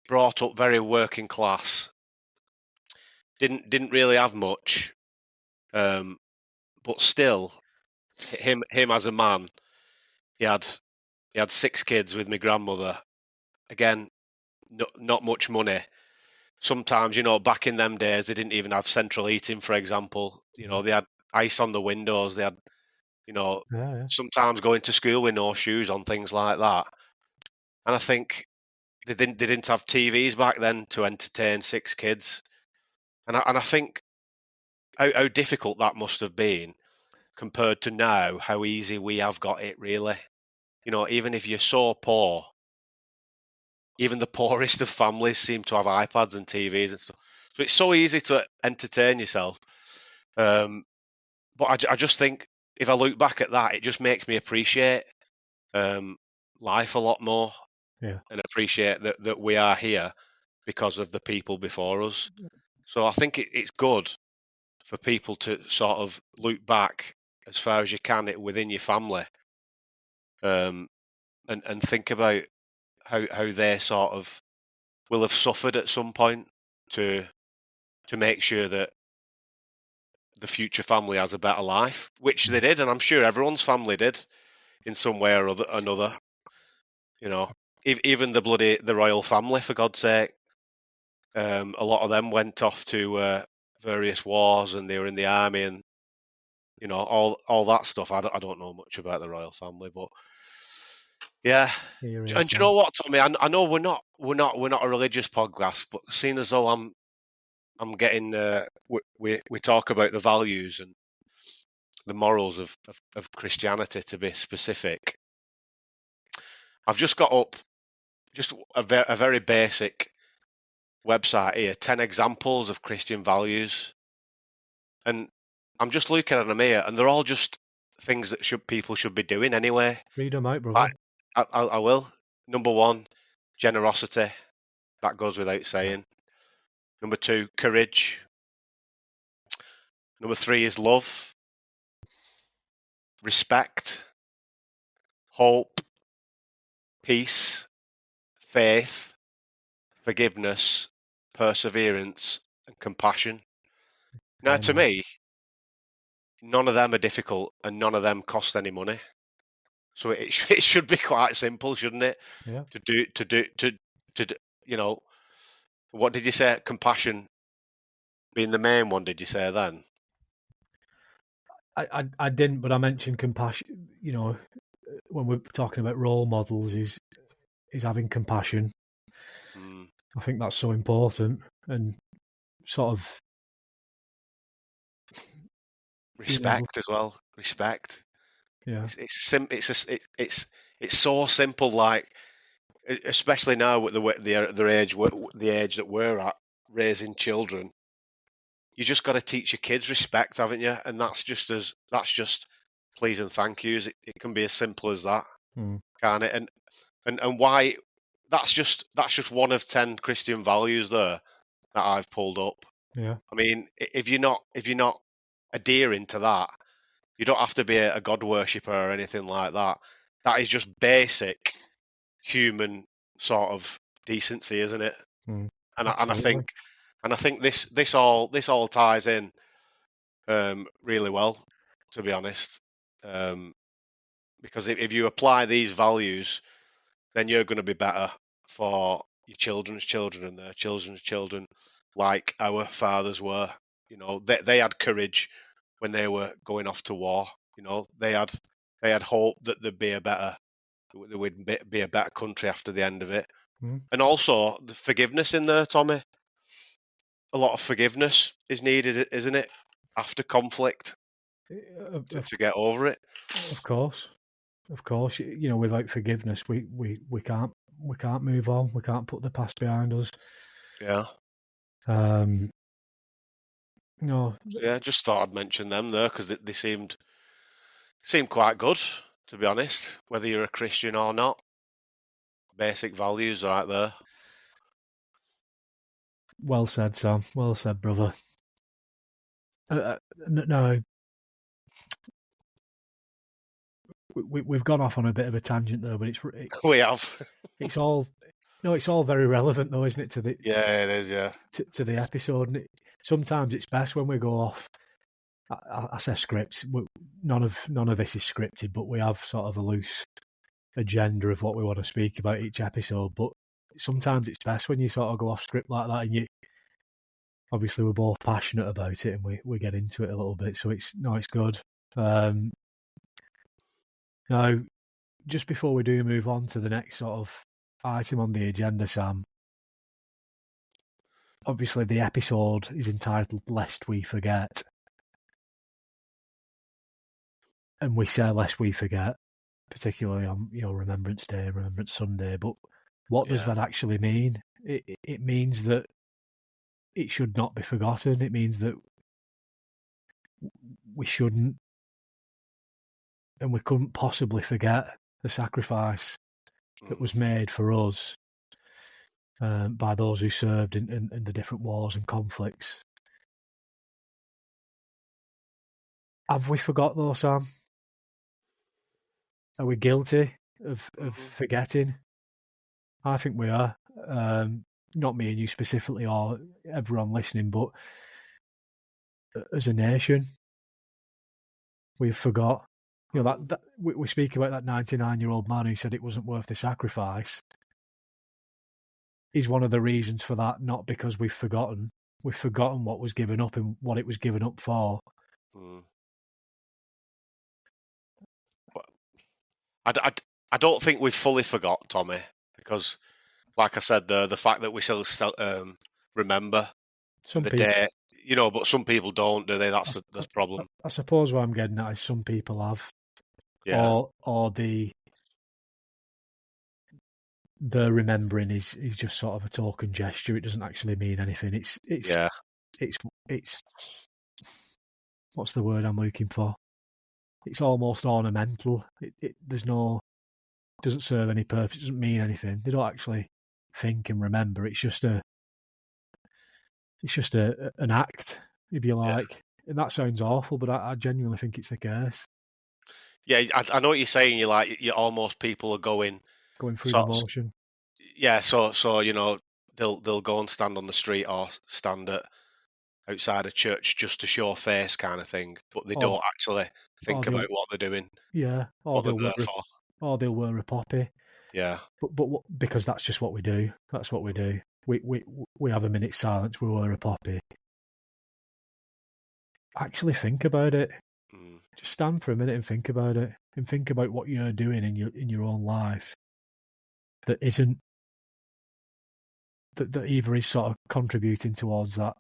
brought up very working class, didn't really have much, but still, him as a man, he had 6 kids with my grandmother. Again, not much money. Sometimes, back in them days, they didn't even have central heating, for example. They had ice on the windows. They had, sometimes going to school with no shoes on, things like that. And I think they didn't have TVs back then to entertain 6 kids. And I think how difficult that must have been compared to now, how easy we have got it, really. Even if you're so poor, even the poorest of families seem to have iPads and TVs and stuff. So it's so easy to entertain yourself. But I just think if I look back at that, it just makes me appreciate life a lot more, and appreciate that we are here because of the people before us. So I think it's good for people to sort of look back as far as you can within your family, and think about how they sort of will have suffered at some point to make sure that the future family has a better life, which they did, and I'm sure everyone's family did in some way or another. Even the royal family, for God's sake. A lot of them went off to various wars, and they were in the army, and all that stuff. I don't know much about the royal family, but yeah. And do you know what, Tommy? I know we're not a religious podcast, but seeing as though I'm getting we talk about the values and the morals of Christianity, to be specific. I've just got up just a very basic website here, 10 examples of Christian values, and I'm just looking at them here, and they're all just things that people should be doing anyway. Read them out, brother. I will. Number 1, generosity. That goes without saying. Number 2, courage. Number 3 is love, respect, hope, peace, faith, forgiveness, perseverance, and compassion. Now, to me, none of them are difficult, and none of them cost any money. So it should be quite simple, shouldn't it? Yeah. What did you say? Compassion being the main one, did you say then? I didn't, but I mentioned compassion. When we're talking about role models, is having compassion. I think that's so important, and sort of respect as well. Respect. Yeah, it's so simple. Like, especially now with the age that we're at, raising children, you just got to teach your kids respect, haven't you? And that's just please and thank yous. It can be as simple as that, can't it? And why? That's just one of 10 Christian values there that I've pulled up. Yeah. I mean, if you're not adhering to that, you don't have to be a God worshipper or anything like that. That is just basic human sort of decency, isn't it? And I think this all ties in really well, to be honest. Because if you apply these values, then you're going to be better for your children's children and their children's children, like our fathers were. They had courage when they were going off to war. They had hope that there would be a better country after the end of it. And also the forgiveness in there, Tommy. A lot of forgiveness is needed, isn't it? After conflict to get over it. Of course. Without forgiveness, we can't move on. We can't put the past behind us. Yeah. No. Yeah, just thought I'd mention them there because they seemed quite good, to be honest. Whether you're a Christian or not, basic values right there. Well said, Sam. Well said, brother. No, we've gone off on a bit of a tangent though, but We have. It's all very relevant though, isn't it? To the Yeah, it is. Yeah. To the episode, and sometimes it's best when we go off. I say scripts. None of this is scripted, but we have sort of a loose agenda of what we want to speak about each episode. But sometimes it's best when you sort of go off script like that, and obviously we're both passionate about it, and we get into it a little bit. So it's good. Now, just before we do move on to the next sort of item on the agenda, Sam, obviously the episode is entitled Lest We Forget. And we say lest we forget, particularly on Remembrance Day, Remembrance Sunday. But what does that actually mean? It means that it should not be forgotten. It means that we shouldn't and we couldn't possibly forget the sacrifice that was made for us by those who served in the different wars and conflicts. Have we forgot though, Sam? Are we guilty of forgetting? I think we are. Not me and you specifically, or everyone listening, but as a nation, we've forgot. That we speak about that 99-year-old man who said it wasn't worth the sacrifice. Is one of the reasons for that, not because we've forgotten. We've forgotten what was given up and what it was given up for. I don't think we've fully forgot, Tommy, because, like I said, the fact that we still remember some the people, day, but some people don't, do they? That's the problem. I suppose what I'm getting at is some people have, or the remembering is just sort of a token gesture. It doesn't actually mean anything. It's what's the word I'm looking for? It's almost ornamental. It doesn't serve any purpose. It doesn't mean anything. They don't actually think and remember. It's just an act, if you like. Yeah. And that sounds awful, but I genuinely think it's the case. Yeah, I know what you're saying. You're almost people are going through the motion. Yeah, so they'll go and stand on the street or stand outside a church just to show face, kind of thing, but they don't actually think about what they're doing. Yeah, or they'll wear a poppy. Yeah, but because that's just what we do. That's what we do. We have a minute's silence. We wear a poppy. Actually, think about it. Just stand for a minute and think about it, and think about what you're doing in your own life that isn't that either is sort of contributing towards that.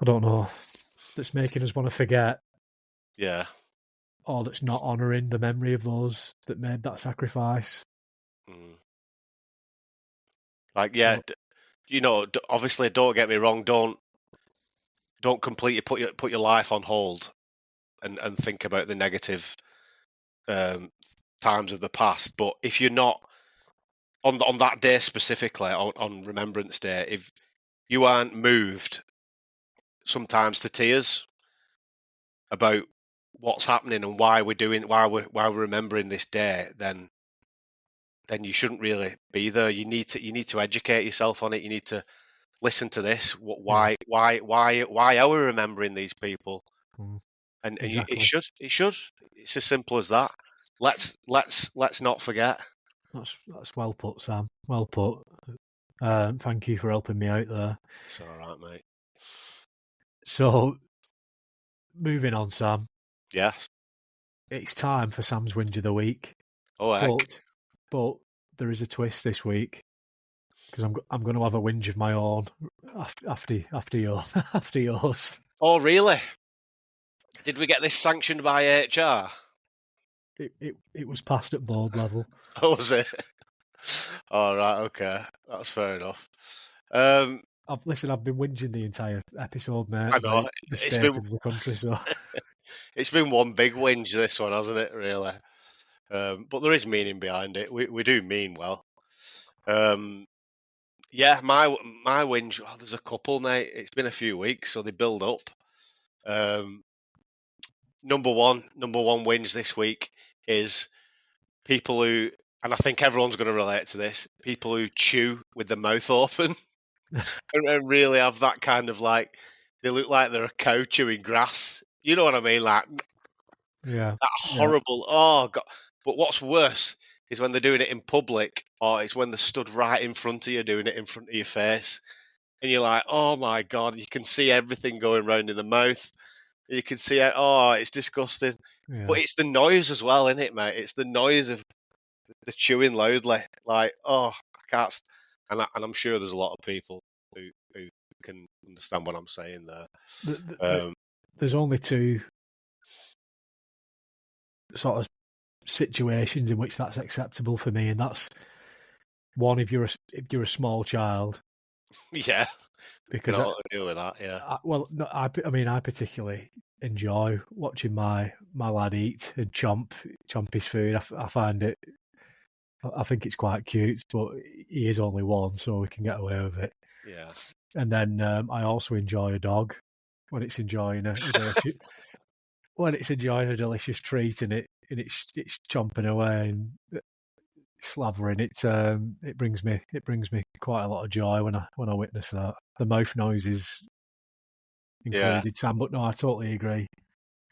I don't know. That's making us want to forget. Yeah. Or that's not honouring the memory of those that made that sacrifice. Like, yeah, obviously, don't get me wrong. Don't completely put your life on hold and think about the negative times of the past. But if you're not on that day specifically, on Remembrance Day, if you aren't moved sometimes to tears about what's happening and why we're remembering this day, then you shouldn't really be there. You need to educate yourself on it. You need to listen to this. Why are we remembering these people? And exactly. It should. It's as simple as that. Let's not forget. That's well put, Sam. Well put. Thank you for helping me out there. It's all right, mate. So, moving on, Sam. Yes. it's time for Sam's Whinge of the Week. Oh, heck. But there is a twist this week because I'm going to have a whinge of my own after yours. Oh, really? Did we get this sanctioned by HR? It was passed at board level. Oh, was it? All right, okay, that's fair enough. I've been whinging the entire episode, mate. I know about the state of the country. So it's been one big whinge, this one, hasn't it? Really. But there is meaning behind it. We do mean well. Yeah, my whinge. Oh, there's a couple, mate. It's been a few weeks, so they build up. Number one whinge this week is people who, and I think everyone's going to relate to this, people who chew with their mouth open and really have that kind of like, they look like they're a cow chewing grass. You know what I mean? Like, yeah, that horrible. Yeah. Oh God! But what's worse is when they're doing it in public, or it's when they're stood right in front of you doing it in front of your face, and you're like, oh my God! You can see everything going round in the mouth. You can see it. Oh, it's disgusting. Yeah. But it's the noise as well, isn't it, mate? It's the noise of the chewing loudly. Like, oh, I can't. And I'm sure there's a lot of people who can understand what I'm saying there. There's only two sort of situations in which that's acceptable for me, and that's one if you're a small child. Yeah, because I deal with that. Yeah. I mean, I particularly enjoy watching my lad eat and chomp his food. I find it. I think it's quite cute, but he is only one, so we can get away with it. Yeah. And then I also enjoy a dog when it's enjoying a delicious, treat and it's chomping away and slavering. It brings me quite a lot of joy when I witness that. The mouth noises included, Sam. But no, I totally agree.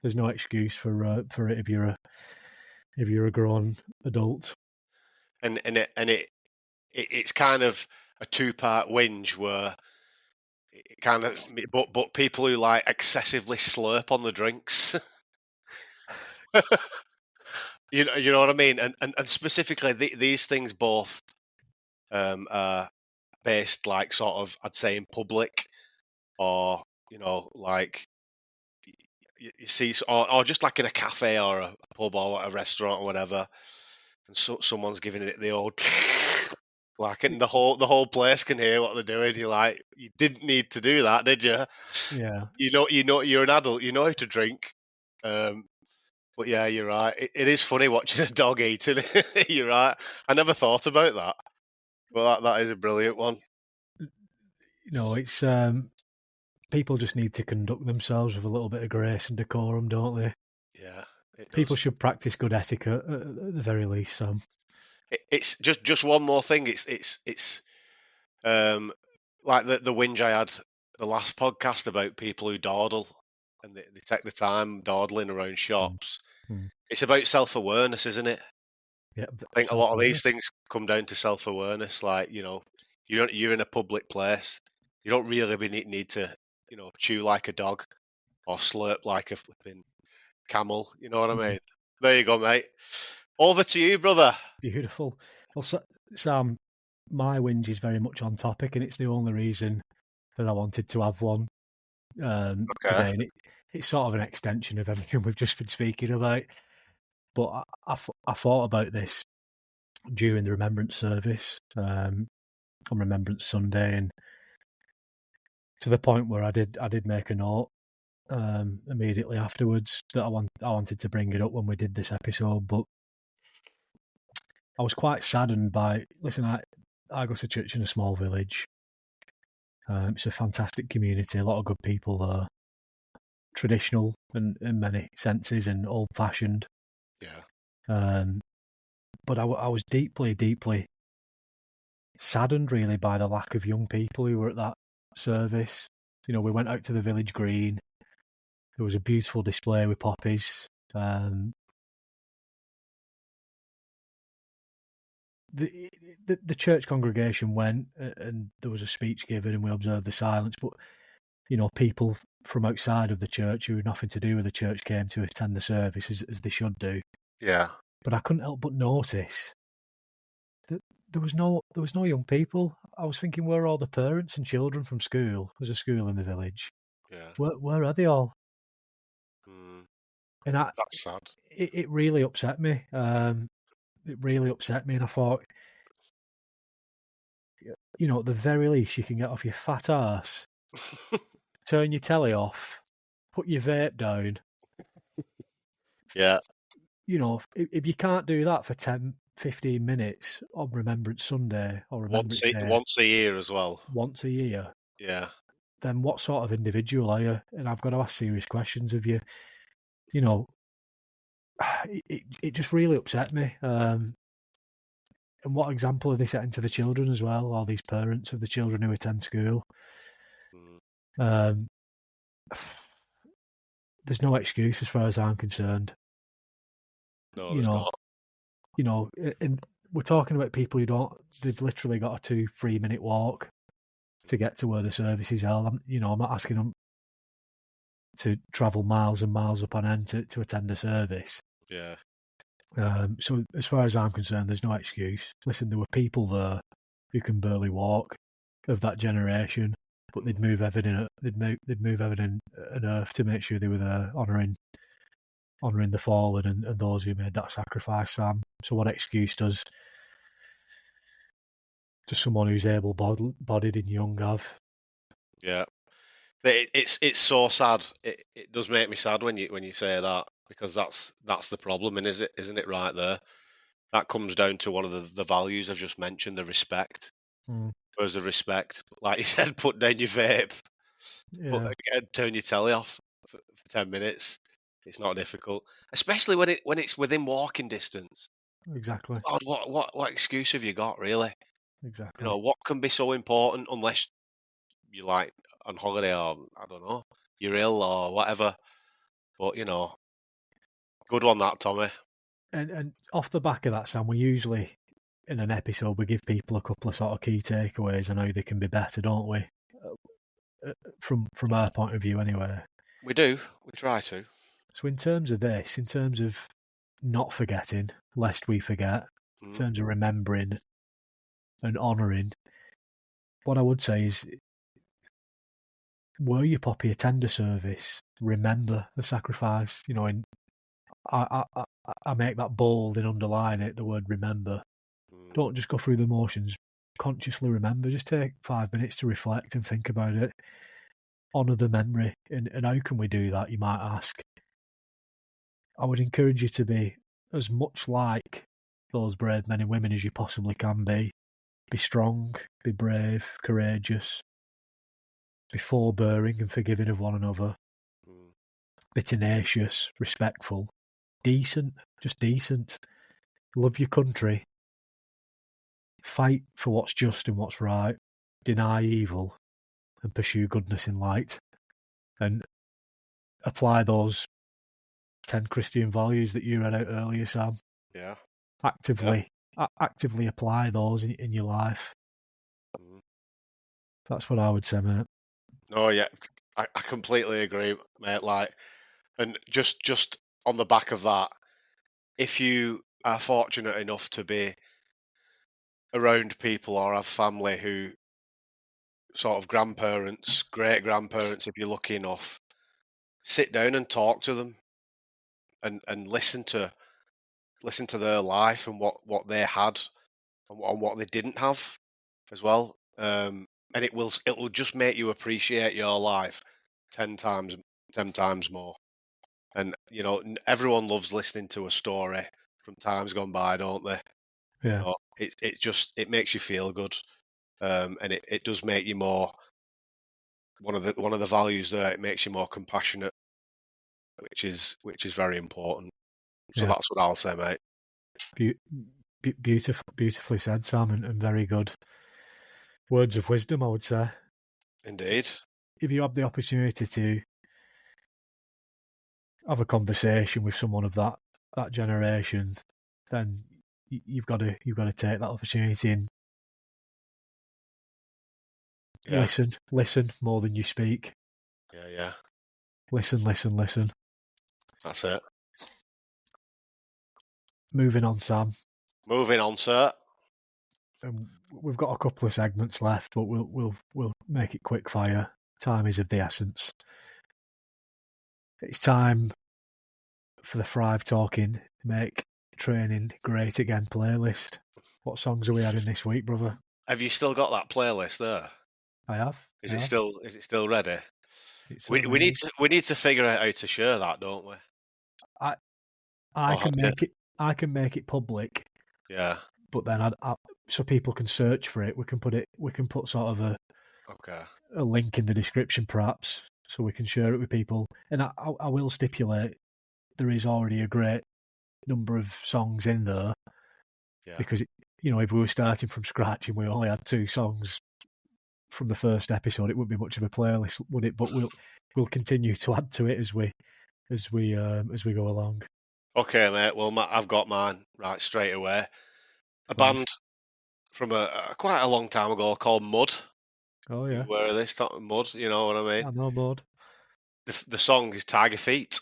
There's no excuse for it if you're a grown adult. And it's kind of a two-part whinge where it kind of, but people who like excessively slurp on the drinks. you know what I mean, and specifically these things both are based like sort of, I'd say, in public, or like you see, or just like in a cafe or a pub or a restaurant or whatever, and someone's giving it the old like, and the whole place can hear what they're doing. You're like, you didn't need to do that, did you? Yeah. You know, you're an adult. You know how to drink. But yeah, you're right. It is funny watching a dog eating. You're right. I never thought about that. But that is a brilliant one. It's people just need to conduct themselves with a little bit of grace and decorum, don't they? Yeah. People should practice good etiquette at the very least, Sam. It's just one more thing. It's like the whinge I had the last podcast about people who dawdle and they take the time dawdling around shops. It's about self-awareness, isn't it? Yeah, I think a lot of these things come down to self-awareness. Like, you're in a public place. You don't really need to, chew like a dog or slurp like a flipping camel. You know what I mean? There you go, mate. Over to you, brother. Beautiful. Well, Sam, my whinge is very much on topic, and it's the only reason that I wanted to have one today. And it's sort of an extension of everything we've just been speaking about. But I thought about this during the remembrance service on Remembrance Sunday, and to the point where I did make a note immediately afterwards that I wanted to bring it up when we did this episode. But I was quite saddened by. Listen, I go to church in a small village. It's a fantastic community, a lot of good people there. Traditional in many senses and old-fashioned. Yeah. But I was deeply, deeply saddened, really, by the lack of young people who were at that service. We went out to the village green. There was a beautiful display with poppies. The church congregation went, and there was a speech given, and we observed the silence. But people from outside of the church who had nothing to do with the church came to attend the service as they should do. Yeah. But I couldn't help but notice that there was no young people. I was thinking, where are all the parents and children from school? There's a school in the village. Yeah. Where are they all? Mm. And That's sad. it really upset me. It really upset me, and I thought, at the very least, you can get off your fat ass, turn your telly off, put your vape down. Yeah. If you can't do that for 10, 15 minutes on Remembrance Sunday or Remembrance Day Once a year as well. once a year, Yeah. then what sort of individual are you? And I've got to ask serious questions of you. You know, it just really upset me. And what example are they setting to the children as well, all these parents of the children who attend school? Mm. There's no excuse as far as I'm concerned. No, there's not. And we're talking about people they've literally got a 2-3 minute walk to get to where the service is held. I'm not asking them to travel miles and miles upon end to attend a service. Yeah. So as far as I'm concerned, there's no excuse. Listen, there were people there who can barely walk of that generation, but they'd move heaven and earth to make sure they were there honouring the fallen and those who made that sacrifice, Sam. So what excuse does someone who's able-bodied and young have? Yeah. It's so sad. It does make me sad when you say that, because that's the problem, and isn't it right there? That comes down to one of the values I've just mentioned, the respect. Where's the respect? Like you said, put down your vape, turn your telly off for 10 minutes. It's not difficult, especially when it's within walking distance. Exactly. God, what excuse have you got, really? Exactly. What can be so important unless you're like on holiday, or I don't know, you're ill or whatever. But good one that, Tommy. And off the back of that, Sam, we usually in an episode we give people a couple of sort of key takeaways on how they can be better, don't we? From our point of view, anyway. We do. We try to. So in terms of not forgetting, lest we forget, in terms of remembering and honouring, what I would say is, were you poppy attend a service, remember the sacrifice. And I make that bold and underline it, the word remember. Don't just go through the motions. Consciously remember. Just take 5 minutes to reflect and think about it. Honour the memory. And how can we do that, you might ask? I would encourage you to be as much like those brave men and women as you possibly can be. Be strong, be brave, courageous, be forbearing and forgiving of one another, be tenacious, respectful, decent, just decent, love your country, fight for what's just and what's right, deny evil and pursue goodness in light, and apply those 10 Christian values that you read out earlier, Sam. Yeah. Actively apply those in your life. That's what I would say, mate. Oh yeah, I completely agree, mate. Like, and just on the back of that, if you are fortunate enough to be around people or have family who sort of grandparents, great grandparents, if you're lucky enough, sit down and talk to them and listen to their life and what they had and what they didn't have as well. And it will just make you appreciate your life 10 times more. And everyone loves listening to a story from times gone by, don't they? Yeah. It makes you feel good, and it does make you more. One of the values there, it makes you more compassionate, which is very important. So that's what I'll say, mate. Beautifully said, Sam, and very good words of wisdom, I would say. Indeed. If you have the opportunity to have a conversation with someone of that generation, then you've got to take that opportunity and listen more than you speak. Yeah. Listen, listen, listen. That's it. Moving on, Sam. Moving on, sir. We've got a couple of segments left, but we'll make it quick fire. Time is of the essence. It's time for the Thrive Talking Make Training Great Again playlist. What songs are we adding this week, brother? Have you still got that playlist there? I have. Is it still ready? It We certainly is. we need to figure out how to share that, don't we? I Or have can you? make it. I can make it public, Yeah. but then so people can search for it. We can put it. We can put sort of Okay. a link in the description, perhaps, so we can share it with people. And I will stipulate there is already a great number of songs in there Yeah. because if we were starting from scratch and we only had 2 songs from the first episode, it wouldn't be much of a playlist, would it? But we'll continue to add to it as we go along. Okay, mate. Well, I've got mine right straight away. A Please. band from a quite a long time ago called Mud. Oh You yeah, aware of this? Mud. You know what I mean? I'm on board. The song is Tiger Feet.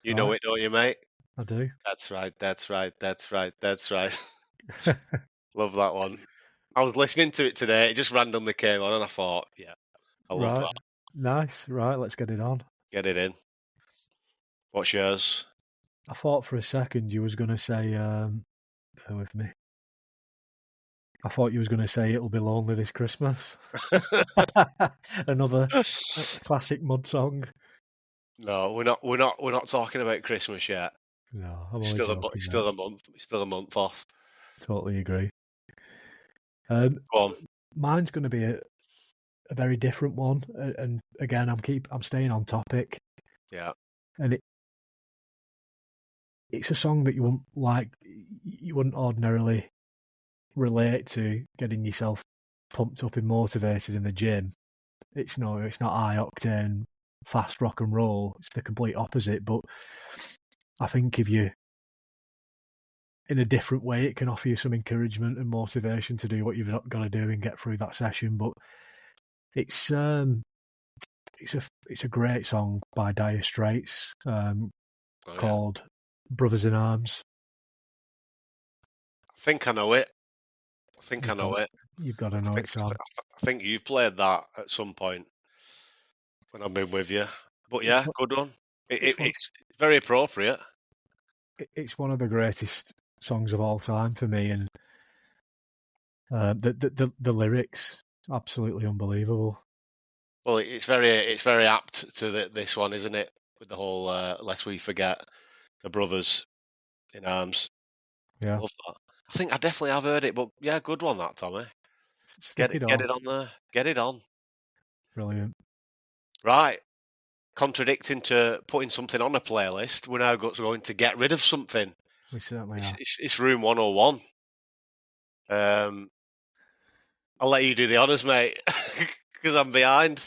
You know Right, it, don't you, mate? I do. That's right. That's right. That's right. That's right. Love that one. I was listening to it today. It just randomly came on, and I thought, yeah, I love Right, that. nice. Right, let's get it on. Get it in. What's yours? I thought for a second you was going to say, bear with me. I thought you was going to say it'll be lonely this Christmas. Another classic Mud song. No, we're not talking about Christmas yet. No, I'm It's only still joking, it's mate. still a month. It's still a month off. Totally agree. Go on. Mine's going to be a very different one, and again, I'm staying on topic, Yeah. and it's a song that you wouldn't ordinarily relate to getting yourself pumped up and motivated in the gym. It's not high octane fast rock and roll. It's the complete opposite. But I think if you in a different way, it can offer you some encouragement and motivation to do what you've got to do and get through that session. But it's a great song by Dire Straits called "Brothers in Arms." I think I know it. I think I know it. You've got to know it, Sam. I think you've played that at some point when I've been with you. But yeah, good one. It's very appropriate. It's one of the greatest songs of all time for me, and the lyrics absolutely unbelievable. Well, it's very apt to this one, isn't it? With the whole "lest we forget the brothers in arms." Yeah, Love that. I think I definitely have heard it, but yeah, good one that, Tommy. stick it Get on. it on there. Get it on. Brilliant. Right. Contradicting to putting something on a playlist, we're now going to get rid of something. We certainly are. It's Room 101. I'll let you do the honours, mate, because I'm behind.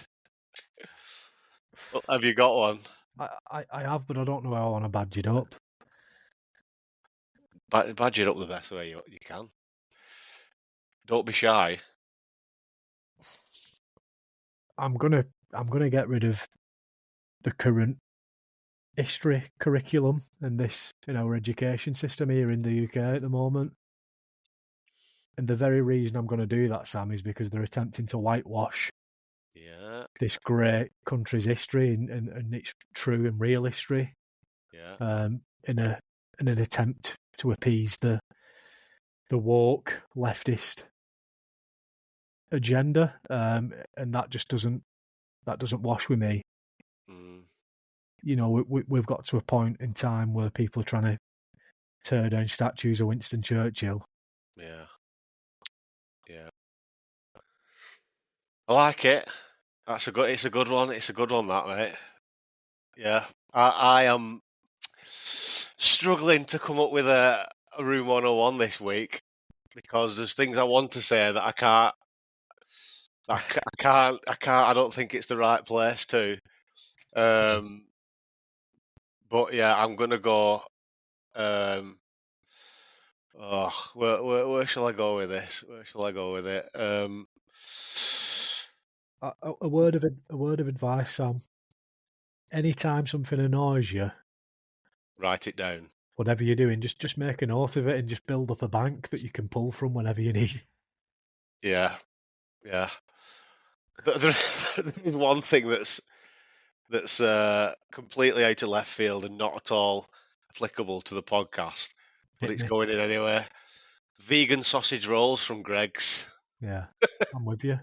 Have you got one? I have, but I don't know how I want to badge it up. Badge it up the best way you can. Don't be shy. I'm gonna get rid of the current history curriculum and this in our education system here in the UK at the moment. And the very reason I'm going to do that, Sam, is because they're attempting to whitewash this great country's history and its true and real history. In an attempt to appease the woke leftist agenda, and that just doesn't wash with me. We've got to a point in time where people are trying to tear down statues of Winston Churchill. Yeah. I like it. It's a good one. It's a good one, that, mate. Yeah. I am struggling to come up with a Room 101 this week because there's things I want to say that I can't. I don't think it's the right place to. But yeah, I'm gonna go. Where shall I go with this? Where shall I go with it? A word of advice, Sam. anytime something annoys you, write it down. whatever you're doing, just make a note of it and just build up a bank that you can pull from whenever you need. Yeah, yeah. There is one thing that's completely out of left field and not at all applicable to the podcast, but it's going in anyway. Vegan sausage rolls from Greg's. Yeah, I'm with you.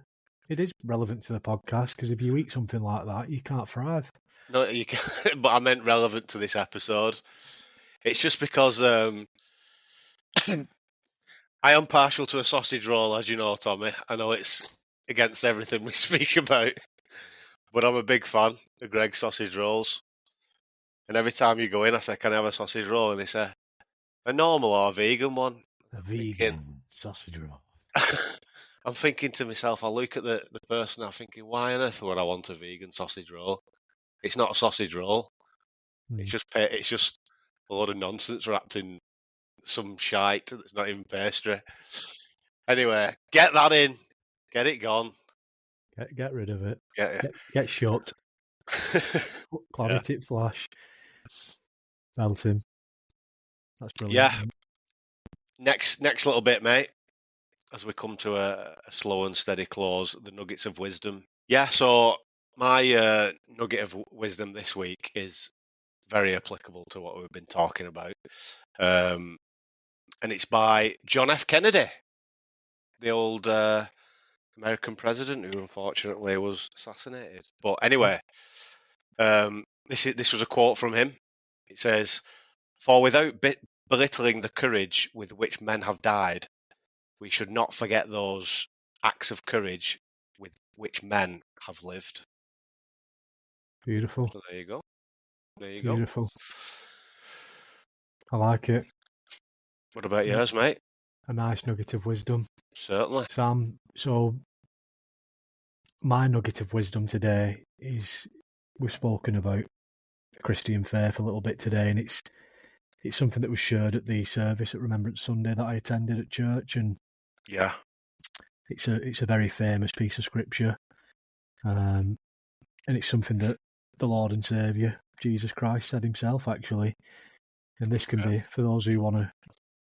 It is relevant to the podcast because if you eat something like that, you can't thrive. No, you can, but I meant relevant to this episode. It's just because I am partial to a sausage roll, as you know, Tommy. I know it's against everything we speak about, but I'm a big fan of Greg's sausage rolls. And every time you go in, I say, "Can I have a sausage roll?" And they say, "A normal or a vegan one?" A vegan sausage roll. I'm thinking to myself, I look at the person, I'm thinking, why on earth would I want a vegan sausage roll? It's not a sausage roll. It's just a load of nonsense wrapped in some shite that's not even pastry. Anyway, get that in. Get it gone. Get rid of it. Get Get shut. Clarity flash. Melt him. That's brilliant. Yeah. Next little bit, mate. As we come to a slow and steady close, the nuggets of wisdom. Yeah, so my nugget of wisdom this week is very applicable to what we've been talking about. And it's by John F. Kennedy, the old American president who unfortunately was assassinated. But anyway, this was a quote from him. It says, "For without belittling the courage with which men have died, we should not forget those acts of courage with which men have lived." Beautiful. So there you go. Beautiful. I like it. What about yours, mate? A nice nugget of wisdom. Certainly. Sam, so my nugget of wisdom today is, we've spoken about Christian faith a little bit today, and it's something that was shared at the service at Remembrance Sunday that I attended at church, and yeah, it's a very famous piece of scripture, and it's something that the Lord and Saviour Jesus Christ said himself, actually. And this can be, for those who want to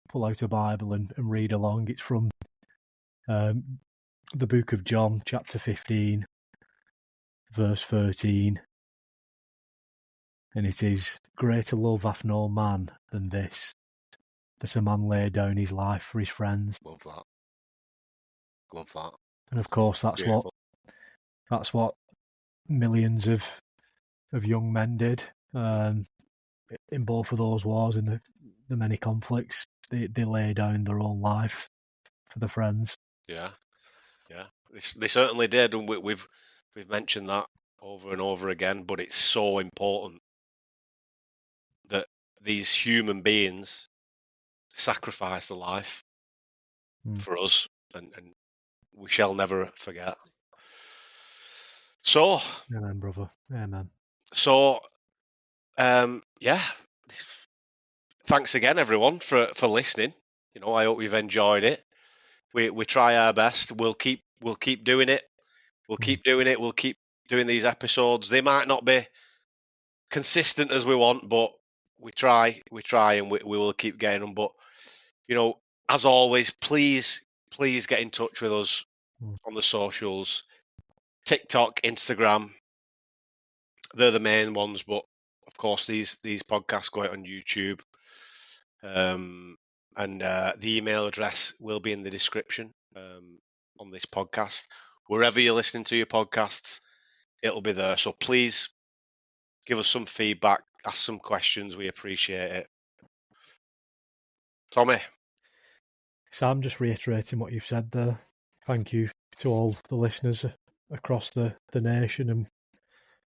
pull out a Bible and read along, it's from the book of John, chapter 15, verse 13. And it is, "Greater love hath no man than this, that a man lay down his life for his friends." Love that. Love that. And of course, that's Beautiful. That's what millions of young men did in both of those wars, in the many conflicts. They lay down their own life for the friends. Yeah. They certainly did, and we've mentioned that over and over again. But it's so important that these human beings sacrifice their life for us, and we shall never forget. So, amen, brother. Amen. So, thanks again, everyone, for listening. I hope you've enjoyed it. We try our best. We'll keep doing it. We'll keep doing it. We'll keep doing these episodes. They might not be consistent as we want, but we try, and we will keep getting them. But as always, please get in touch with us on the socials, TikTok, Instagram. They're the main ones, but of course these podcasts go out on YouTube. And the email address will be in the description on this podcast. Wherever you're listening to your podcasts, it'll be there. So please give us some feedback, ask some questions. We appreciate it. Tommy? Sam, just reiterating what you've said there. Thank you to all the listeners across the nation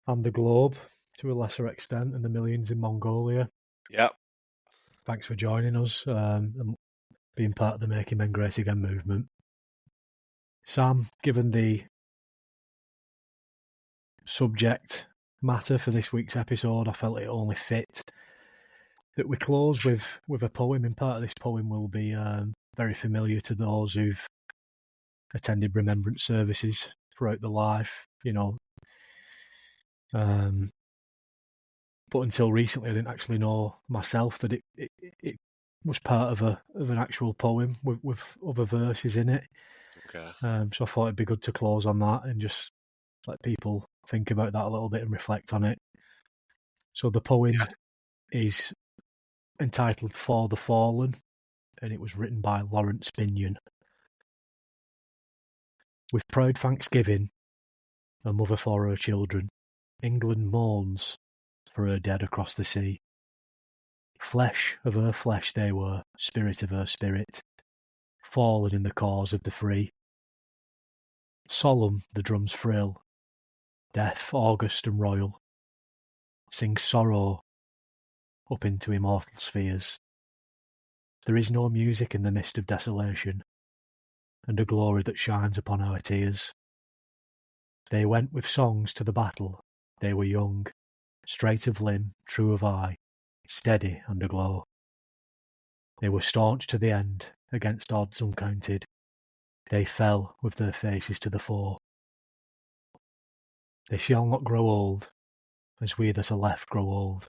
and the globe, to a lesser extent, and the millions in Mongolia. Yeah. Thanks for joining us and being part of the Making Men Great Again movement. Sam, given the subject matter for this week's episode, I felt it only fit that we close with a poem. And part of this poem will be very familiar to those who've attended remembrance services throughout their life. but until recently, I didn't actually know myself that it was part of an actual poem with other verses in it. Okay. So I thought it'd be good to close on that and just let people think about that a little bit and reflect on it. So the poem is entitled "For the Fallen," and it was written by Lawrence Binion. With proud thanksgiving, a mother for her children, England mourns for her dead across the sea. Flesh of her flesh they were, spirit of her spirit, fallen in the cause of the free. Solemn the drums thrill, death august and royal, sings sorrow up into immortal spheres. There is no music in the mist of desolation, and a glory that shines upon our tears. They went with songs to the battle, they were young, straight of limb, true of eye, steady and aglow. They were staunch to the end, against odds uncounted. They fell with their faces to the foe. They shall not grow old, as we that are left grow old.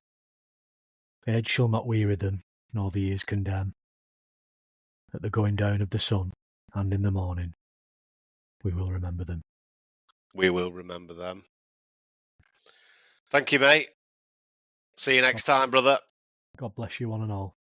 Age shall not weary them, nor the years condemn. At the going down of the sun, and in the morning, we will remember them. We will remember them. Thank you, mate. See you next time, brother. God bless you one and all.